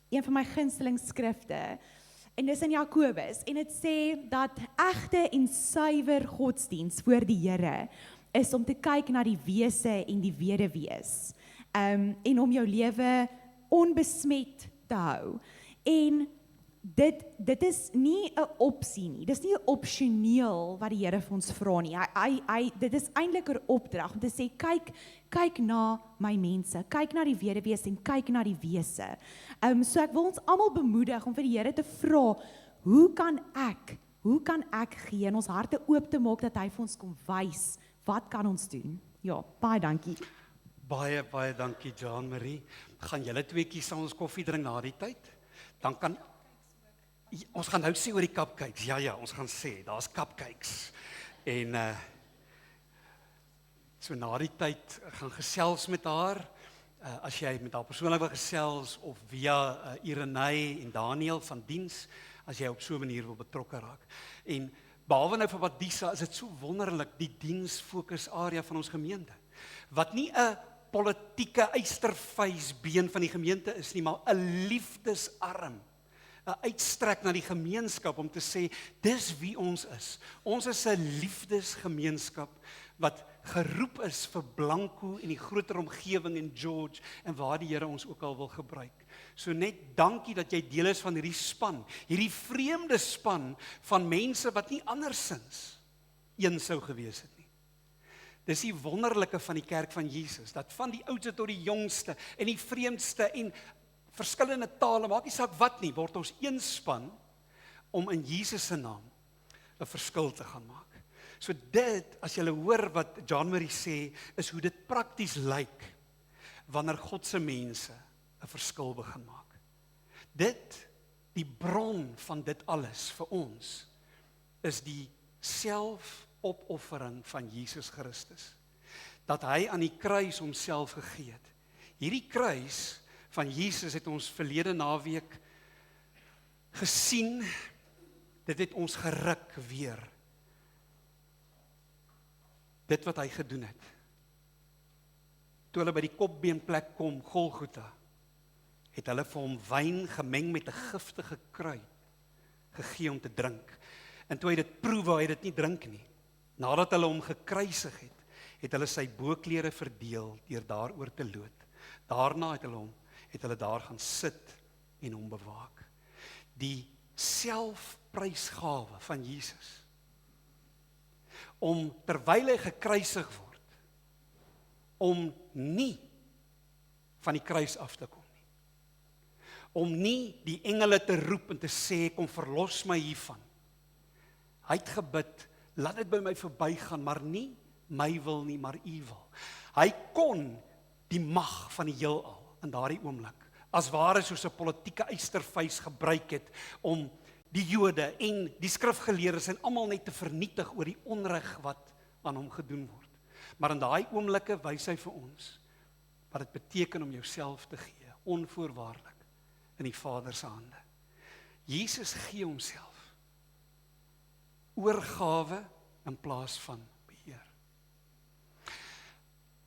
een van my gunsteling skrifte, en dis in Jakobus, en dit sê dat egte en suiwer godsdiens voor die Here is om te kyk na die wese en die wederwees, en om jou lewe onbesmet te hou. En dit is nie 'n opsie nie, dis nie 'n opsioneel wat die Here vir ons vra nie. Dit is eintlik 'n opdrag om te sê, kyk na my mense, kyk na die wederwees en kyk na die wese. So ek wil ons almal bemoedig om vir die Here te vra, hoe kan ek gee, en ons harte oop te maak dat hy vir ons kom wys, wat kan ons doen? Ja, baie dankie. Baie dankie Jean Marie. Gaan julle tweeetjies saam ons koffie drink na die tyd? Dan kan ons gaan nou sê oor die cupcakes. Ja, ons gaan sê, daar's cupcakes. En so na die tyd gaan gesels met haar. As jy met haar persoonlik wil gesels of via Irenay en Daniel van diens, as jy op so 'n manier wil betrokke raak. En behalwe nou vir wat Disa, is dit so wonderlik die diensfokusarea van ons gemeente. Wat nie 'n politieke eystervuisbeen van die gemeente is nie, maar 'n liefdesarm. 'n Uitstrek na die gemeenskap om te sê, dis wie ons is. Ons is 'n liefdesgemeenskap wat geroep is vir Blanco en die groter omgewing in George en waar die Here ons ook al wil gebruik. So net dankie dat jy deel is van hierdie span, hierdie vreemde span van mense wat nie andersins een sou gewees het nie. Dis die wonderlike van die kerk van Jesus, dat van die oudste tot die jongste en die vreemdste en verskillende tale, maak nie saak wat nie, word ons een span om in Jesus se naam 'n verskil te gaan maak. So dit, as jy hoor wat John Marie sê, is hoe dit prakties lyk wanneer God se mense 'n verskil begin maak. Dit, die bron van dit alles vir ons, is die selfopoffering van Jesus Christus. Dat hy aan die kruis homself gegee het. Hierdie kruis van Jesus het ons verlede naweek gesien, dit het ons geruk weer. Dit wat hy gedoen het. Toe hulle by die kopbeenplek kom, Golgotha, het hulle vir hom wyn gemeng met 'n giftige kruid gegee om te drink. En toe hy dit proe, wou hy dit nie drink nie. Nadat hulle hom gekruisig het hulle sy boklere verdeel deur daaroor te loot. Daarna het hulle daar gaan sit en hom bewaak. Die selfprysgawe van Jesus, om terwyl hy gekruisig word, om nie van die kruis af te kom nie. Om nie die engele te roep en te sê, kom verlos my hiervan. Hy het gebid, laat dit by my verbygaan, maar nie my wil nie, maar u wil. Hy kon die mag van die heelal in daardie oomblik, as ware soos 'n politieke eystervuis gebruik het, om die Jode en die skrifgeleerdes en almal net te vernietig oor die onreg wat aan hom gedoen word. Maar in daai oomblikke wys hy vir ons wat dit beteken om jouself te gee, onvoorwaardelik, in die Vader se hande. Jesus gee homself. Oorgawe in plaas van beheer.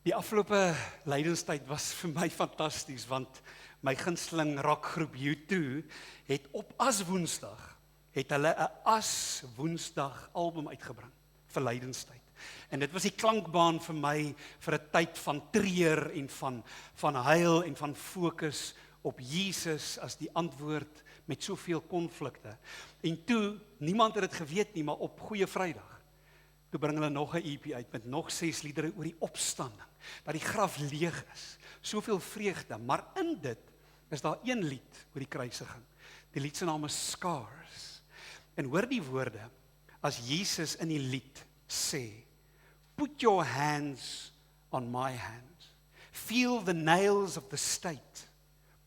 Die afgelope lydenstyd was vir my fantasties, want my gunsteling rockgroep U2 het op Aswoensdag, het hulle 'n Aswoensdag album uitgebring vir lydenstyd. En dit was die klankbaan vir my vir 'n tyd van treur en van huil en van fokus op Jesus as die antwoord met soveel konflikte. En toe, niemand het dit geweet nie, maar op Goeie Vrydag, toe bring hulle nog 'n EP uit met nog 6 liedere oor die opstanding, dat die graf leeg is, soveel vreugde, maar in dit is daar een lied oor die kruisiging. Die lied se naam is Scars. En hoor die woorde, as Jesus in die lied sê, put your hands on my hands, feel the nails of the state,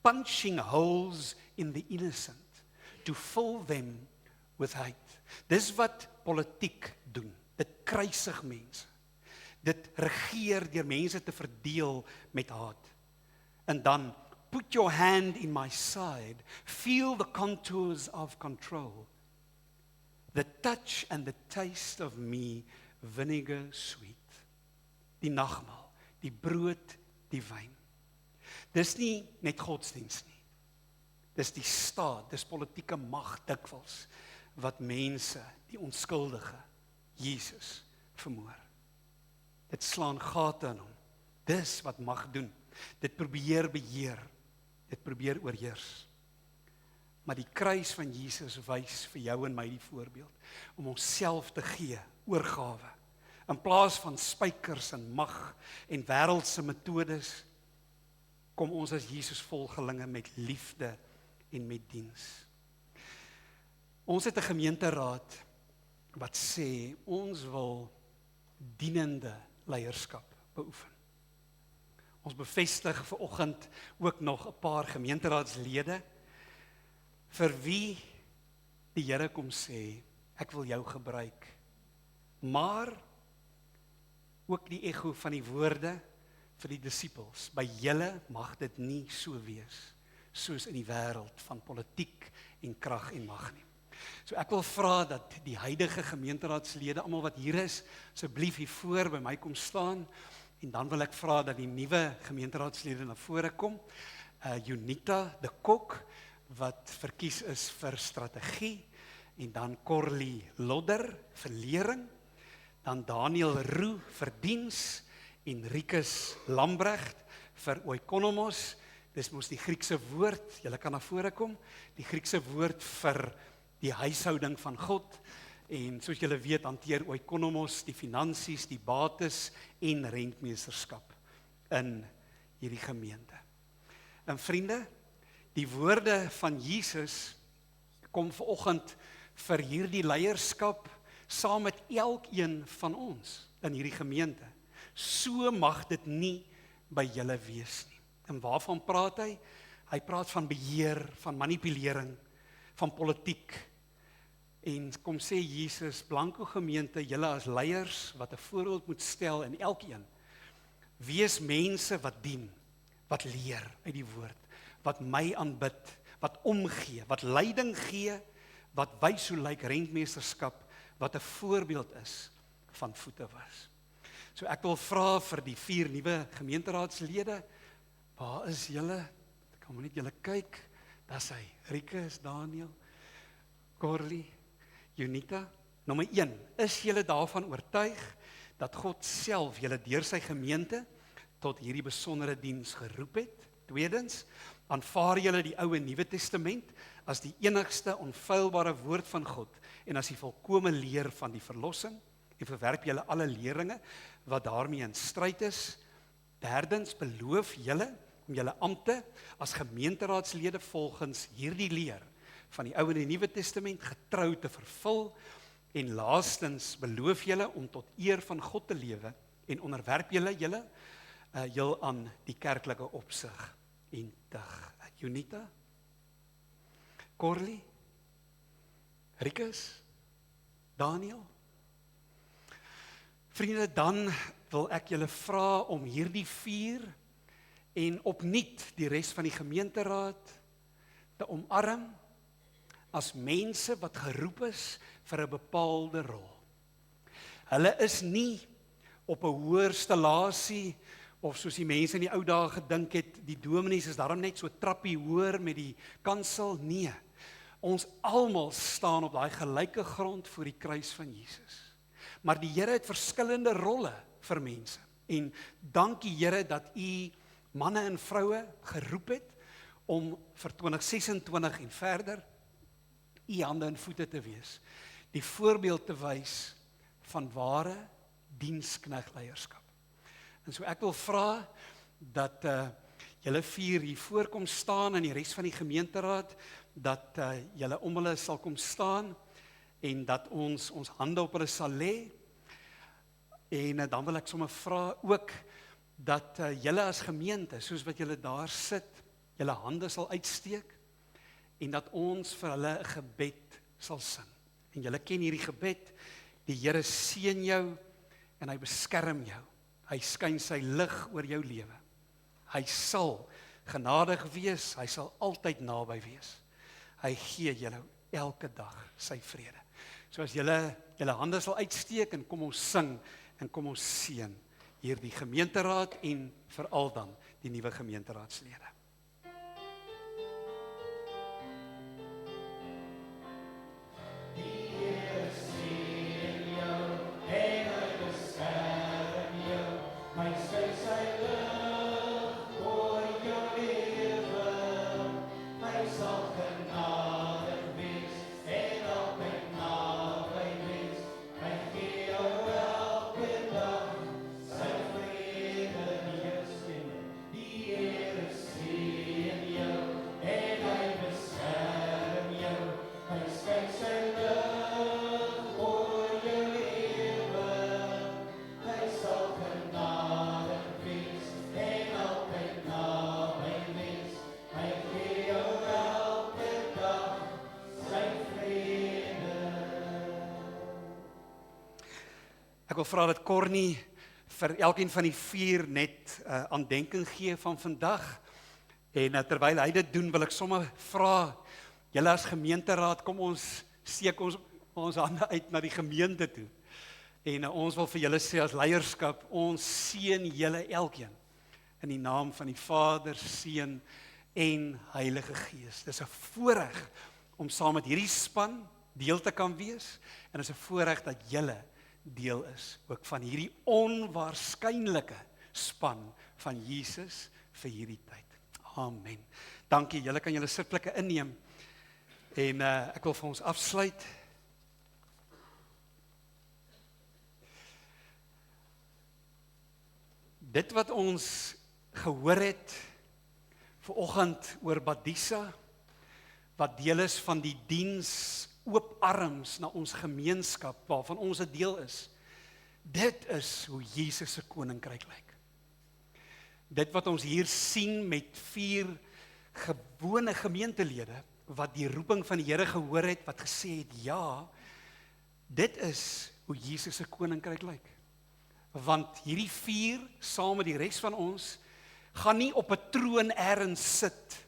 punching holes in the innocent, to fill them with hate. Dis wat politiek doen, dit kruisig mense. Dit regeer deur mense te verdeel met haat. En dan, put your hand in my side, feel the contours of control, the touch and the taste of me, vinegar sweet. Die nagmaal, die brood, die wyn. Dis nie net godsdiens nie. Dis die staat, dis politieke mag dikwels, wat mense, die onskuldige, Jesus, vermoor. Dit slaan gate in hom. Dis wat mag doen. Dit probeer beheer. Dit probeer oorheers. Maar die kruis van Jesus wys vir jou en my die voorbeeld, om onsself te gee, oorgawe. In plaas van spykers en mag en wêreldse metodes, kom ons as Jesus volgelinge met liefde en met diens. Ons het 'n gemeenteraad wat sê, ons wil dienende leierskap beoefen. Ons bevestig vanoggend ook nog 'n paar gemeenteraadslede vir wie die Here kom sê, ek wil jou gebruik. Maar ook die ego van die woorde vir die disippels. By julle mag dit nie so wees soos in die wêreld van politiek en krag en mag nie. So ek wil vra dat die huidige gemeenteraadslede, almal wat hier is, asseblief hier voor by my kom staan, en dan wil ek vra dat die nuwe gemeenteraadslede na vore kom. Junita de Kok, wat verkies is vir strategie, en dan Corlie Lodder vir lering, dan Daniel Roux vir diens, en Rikus Lambrecht vir oikonomos, dis mos die Griekse woord, julle kan na vore kom, die Griekse woord vir die huishouding van God, En soos julle weet, hanteer Oikonomos die finansies, die bates en rentmeesterskap in hierdie gemeente. En vriende, die woorde van Jesus kom vanoggend vir hierdie leierskap saam met elkeen van ons in hierdie gemeente. So mag dit nie by julle wees nie. En waarvan praat hy? Hy praat van beheer, van manipulering, van politiek. En kom sê Jesus, blanko gemeente, julle as leiers wat 'n voorbeeld moet stel in elkeen. Wees mense wat dien, wat leer uit die woord, wat my aanbid, wat omgee, wat leiding gee, wat wys hoe lyk rentmeesterskap, wat 'n voorbeeld is van voete was. So ek wil vra vir die 4 nuwe gemeenteraadslede, waar is julle? Ek kan maar net julle kyk, daar's hy, Rikus, Daniel, Corley, Junita. Nommer 1, is julle daarvan oortuig dat God self julle deur sy gemeente tot hierdie besondere diens geroep het? Tweedens, aanvaar julle die Ou en Nuwe Testament as die enigste onfeilbare woord van God en as die volkome leer van die verlossing en verwerp julle alle leringe wat daarmee in stryd is? Derdens, beloof julle om julle ampte as gemeenteraadslede volgens hierdie leer van die Ou en die Nuwe Testament getrou te vervul? En laastens, beloof julle om tot eer van God te lewe en onderwerp julle heel aan die kerklike opsig en tug? Junita? Corley? Rikus? Daniel? Vriende, dan wil ek julle vra om hierdie 4 en opnuut die res van die gemeenteraad te omarm as mense wat geroep is vir 'n bepaalde rol. Hulle is nie op 'n hoër stelasie of soos die mense in die ou dae gedink het, die dominees is daarom net so trappie hoër met die kansel. Nee, ons almal staan op daai gelyke grond voor die kruis van Jesus. Maar die Here het verskillende rolle vir mense. En dankie Here dat U manne en vroue geroep het om vir 2026 en verder U hande en voete te wees. Die voorbeeld te wys van ware diensknegleierskap. En so ek wil vra dat julle 4 hier voorkom staan in die res van die gemeenteraad, dat julle om hulle sal kom staan en dat ons hande op hulle sal lê. En dan wil ek sommer vra ook dat julle as gemeente, soos wat julle daar sit, julle hande sal uitsteek en dat ons vir hulle 'n gebed sal sing. En julle ken hierdie gebed, die Here seën jou en hy beskerm jou. Hy skyn sy lig oor jou lewe. Hy sal genadig wees, hy sal altyd naby wees. Hy gee julle elke dag sy vrede. So as julle hande sal uitsteek en kom ons sing en kom ons seën hierdie gemeenteraad en veral dan die nuwe gemeenteraadslede. Ek wil vra dat Cornie vir elkeen van die 4 net aandenking gee van vandag. En terwyl hy dit doen, wil ek sommer vra, julle as gemeenteraad, kom ons steek ons hande uit na die gemeente toe. En ons wil vir julle sê as leierskap, ons seën julle elkeen in die naam van die Vader, Seun en Heilige Gees. Dis 'n voorreg om saam met hierdie span deel te kan wees en dis 'n voorreg dat julle deel is ook van hierdie onwaarskynlike span van Jesus vir hierdie tyd. Amen. Dankie, julle kan julle sitplekke inneem en ek wil vir ons afsluit. Dit wat ons gehoor het vanoggend oor Badisa, wat deel is van die diens oop arms na ons gemeenskap, waarvan ons 'n deel is, dit is hoe Jesus se koninkryk lyk. Dit wat ons hier sien met 4 gewone gemeentelede, wat die roeping van die Here gehoor het, wat gesê het, ja, dit is hoe Jesus se koninkryk lyk. Want hierdie 4, saam met die res van ons, gaan nie op 'n troon ergens sit,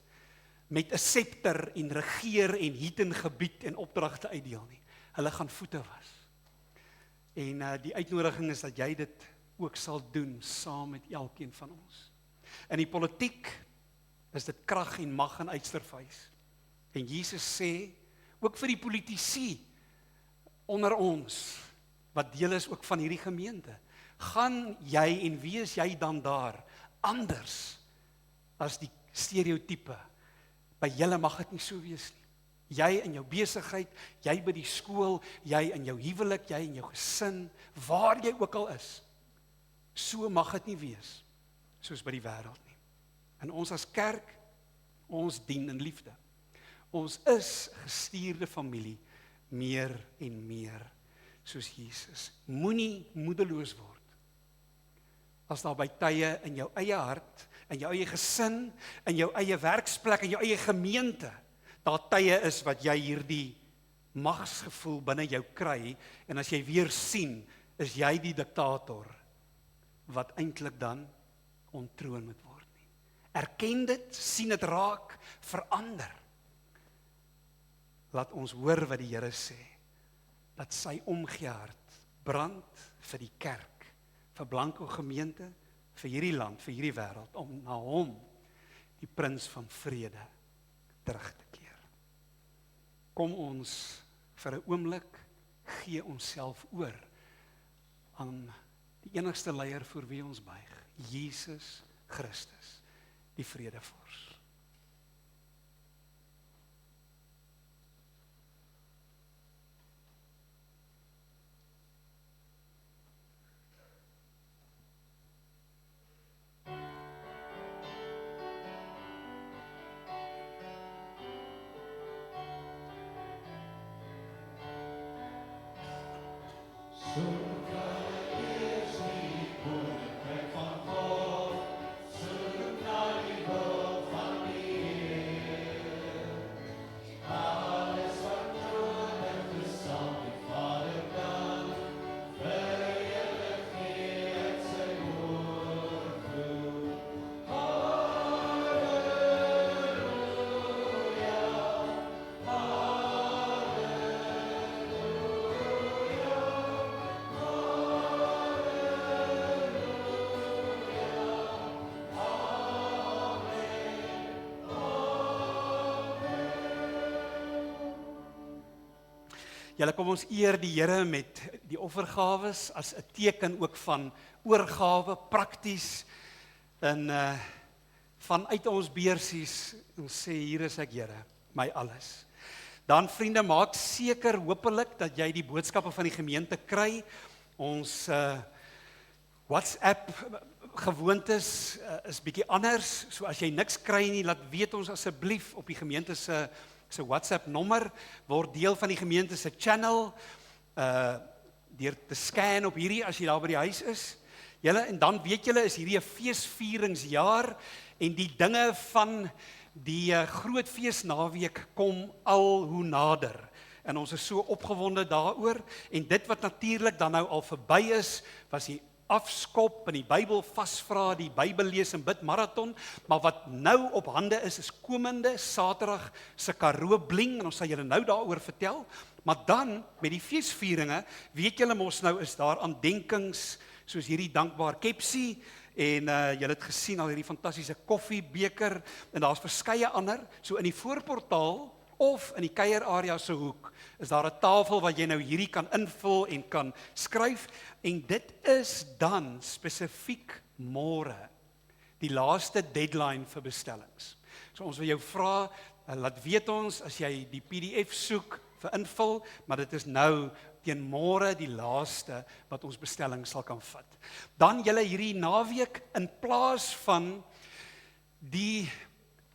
met 'n scepter en regeer en hiet en gebied en opdragte uitdeel nie. Hulle gaan voete was. En die uitnodiging is dat jy dit ook sal doen, saam met elkeen van ons. In die politiek is dit krag en mag en uitsterwys. En Jesus sê, ook vir die politici onder ons, wat deel is ook van hierdie gemeente, gaan jy en wie is jy dan daar, anders as die stereotype. By julle mag dit nie so wees nie. Jy in jou besigheid, jy by die skool, jy in jou huwelik, jy in jou gesin, waar jy ook al is, so mag dit nie wees, soos by die wêreld nie. En ons as kerk, ons dien in liefde. Ons is gestuurde familie, meer en meer, soos Jesus. Moenie moedeloos word, as daar by tye in jou eie hart, in jou eie gesin, in jou eie werksplek, in jou eie gemeente, daar tye is wat jy hierdie magsgevoel binne jou kry, en as jy weer sien, is jy die diktator, wat eintlik dan onttroon moet word nie. Erken dit, sien dit raak, verander. Laat ons hoor wat die Here sê, dat sy omgee hart brand vir die kerk, vir Blanco gemeente, vir hierdie land, vir hierdie wêreld, om na hom, die prins van vrede, terug te keer. Kom ons vir 'n oomblik, gee onsself oor aan die enigste leier voor wie ons buig, Jesus Christus, die vredevors. Julle, kom ons eer die Here met die offergawes as 'n teken ook van oorgawe, prakties, en vanuit ons beursies, ons sê, hier is ek Here, my alles. Dan vriende, maak seker hopelik dat jy die boodskappe van die gemeente kry. Ons WhatsApp gewoontes is bietjie anders, so as jy niks kry nie, laat weet ons asseblief op die gemeente se WhatsApp nommer, word deel van die gemeente se channel, deur te scan op hierdie as jy daar by die huis is. Julle, en dan weet julle, is hierdie 'n feesvieringsjaar, en die dinge van die groot feesnaweek kom al hoe nader. En ons is so opgewonde daaroor, en dit wat natuurlik dan nou al verby is, was die afskop en die Bybel vasvra, die Bybel lees en bid marathon, maar wat nou op hande is komende Saterdag se Karoo Bling, en ons sal julle nou daaroor vertel. Maar dan, met die feesvieringe, weet julle mos nou, is daar aandenkings, soos hierdie dankbaar kepsie, en julle het gesien al hierdie fantastiese koffiebeker, en daar's verskeie ander, so in die voorportaal, of in die kuierarea se hoek, is daar 'n tafel wat jy nou hierdie kan invul en kan skryf, en dit is dan spesifiek môre, die laaste deadline vir bestellings. So ons wil jou vra, laat weet ons, as jy die PDF soek vir invul, maar dit is nou teen môre die laaste wat ons bestelling sal kan vat. Dan julle hierdie naweek in plaas van die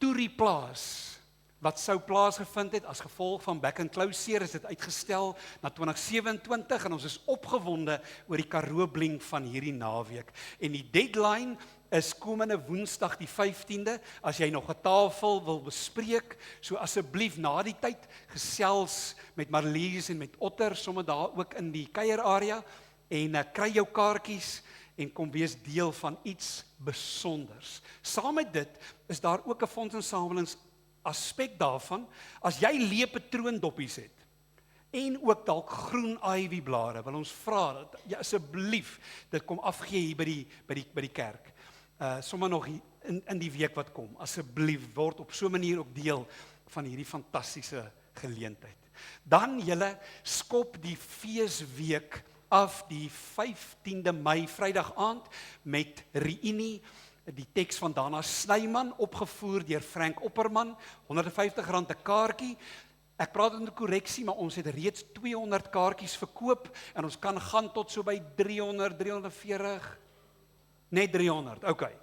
toerieplaas wat sou plaasgevind het as gevolg van Back and Close is dit uitgestel na 2027 en ons is opgewonde oor die Karoo Blink van hierdie naweek. En die deadline is komende Woensdag die 15de, as jy nog 'n tafel wil bespreek, so asseblief na die tyd gesels met Marlies en met Otter, sommer daar ook in die kuierarea, en kry jou kaartjies en kom wees deel van iets besonders. Saam met dit is daar ook 'n fondsinsamelings aspek daarvan, as jy leë patroondoppies het, en ook dalk groen ivy blare, wil ons vra dat jy asseblief dit kom afgee hier by die kerk. Sommer nog in die week wat kom, asseblief word op so 'n manier ook deel van hierdie fantastiese geleentheid. Dan julle skop die feesweek af die 15de Mei Vrydag aand met reunie, die teks van Dana Snyman opgevoer deur Frank Opperman, R150 'n kaartjie. Ek praat in 'n korreksie, maar ons het reeds 200 kaartjies verkoop en ons kan gaan tot so by 300, 340, net 300, okay.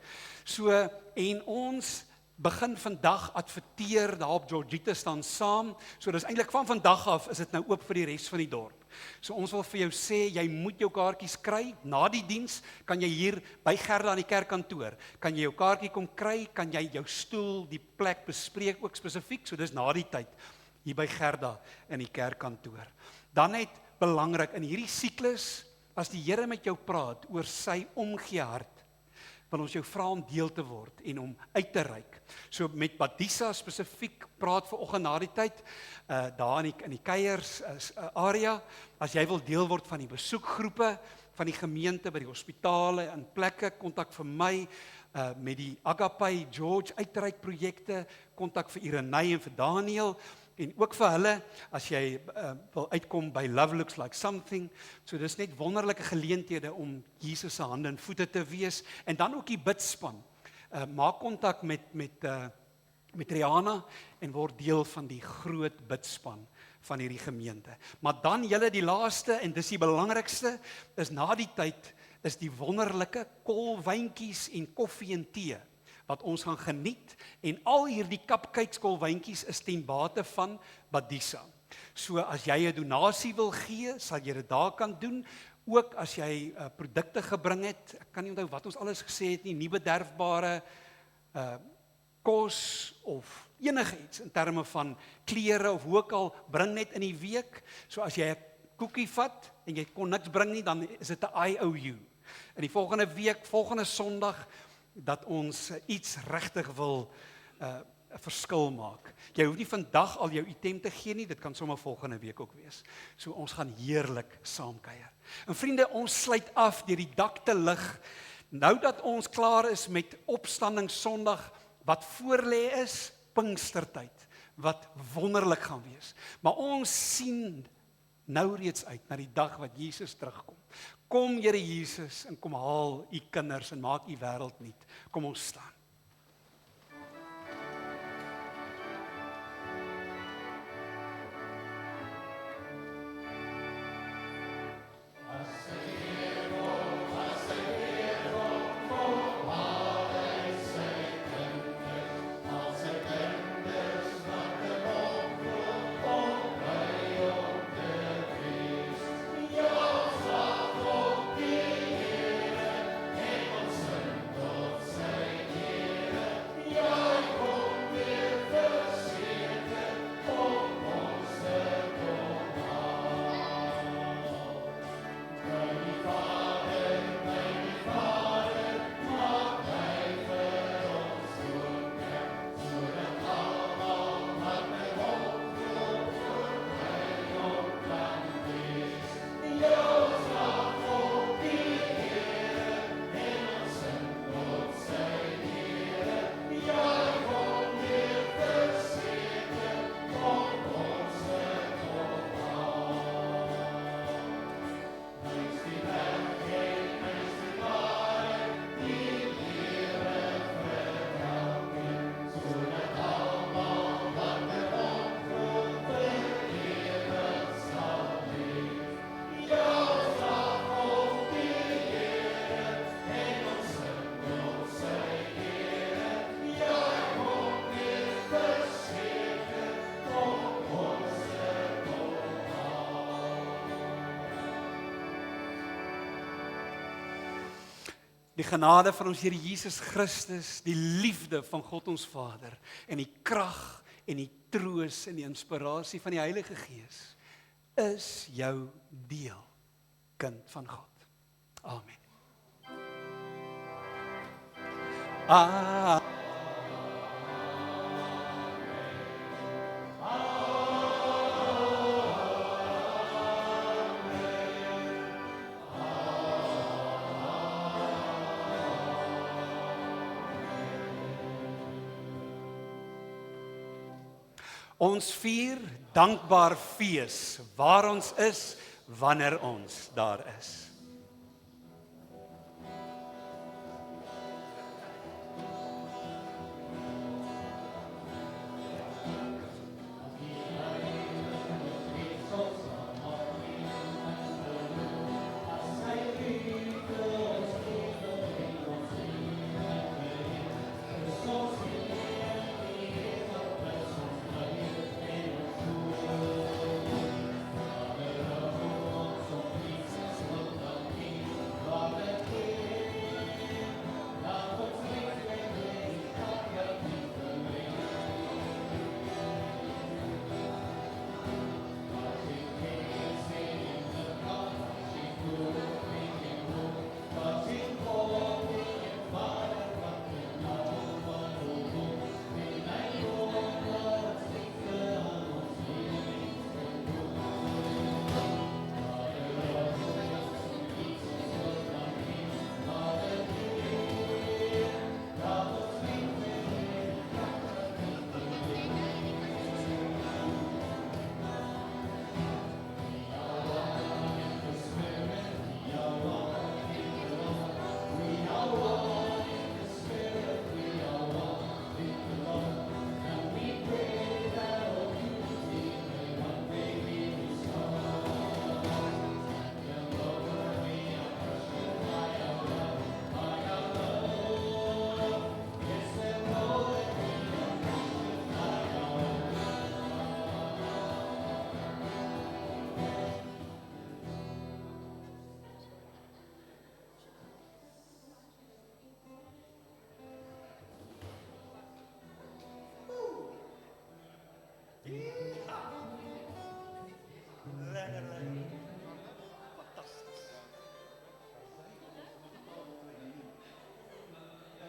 So, en ons begin vandag adverteer daar op Georgita staan saam, so dis eintlik van vandag af is dit nou oop vir die res van die dorp. So ons wil vir jou sê, jy moet jou kaartjies kry, na die diens kan jy hier by Gerda aan die kerkkantoor, kan jy jou kaartjie kom kry, kan jy jou stoel, die plek bespreek ook spesifiek, so dis na die tyd, hier by Gerda in die kerkkantoor. Dan net belangrik, in hierdie siklus, as die Here met jou praat oor sy omgee hart, wil ons jou vra om deel te word en om uit te reik. So met Badisa spesifiek praat vanoggend na die tyd, daar in die kuiers area, as jy wil deel word van die besoekgroepe, van die gemeente, by die hospitale, in plekke, kontak vir my, met die Agape George uitreikprojekte, kontak vir Irenay en vir Daniel, en ook vir hulle, as jy wil uitkom by Love Looks Like Something, so dis net wonderlike geleenthede om Jesus se hande en voete te wees, en dan ook die bidspan, maak kontak met Rihanna, en word deel van die groot bidspan van hierdie gemeente. Maar dan julle die laaste, en dis die belangrikste, is na die tyd, is die wonderlike kolwyntjies en koffie en tee, wat ons gaan geniet, en al hierdie cupcakes, kolwyntjies is ten bate van Badisa. So as jy 'n donasie wil gee, sal jy dit daar kan doen, ook as jy produkte gebring het, ek kan nie onthou wat ons alles gesê het nie, nie bederfbare kos, of enige iets, in terme van klere, of hoe ook al, bring net in die week, so as jy 'n koekie vat, en jy kon niks bring nie, dan is dit 'n IOU. In die volgende week, volgende Sondag, dat ons iets regtig wil 'n verskil maak. Jy hoef nie vandag al jou item te gee nie, dit kan sommer volgende week ook wees. So ons gaan heerlik saamkuier. En vriende, ons sluit af deur die dak te lig. Nou dat ons klaar is met Opstanding Sondag, wat voorlê is, Pinkstertyd, wat wonderlik gaan wees. Maar ons sien nou reeds uit na die dag wat Jesus terugkom. Kom Here Jesus en kom haal u kinders en maak u wêreld nuut. Kom ons staan. Die genade van ons Here Jesus Christus, die liefde van God ons Vader en die krag en die troos en die inspirasie van die Heilige Gees is jou deel, kind van God. Amen. Ons vier dankbaar fees waar ons is wanneer ons daar is.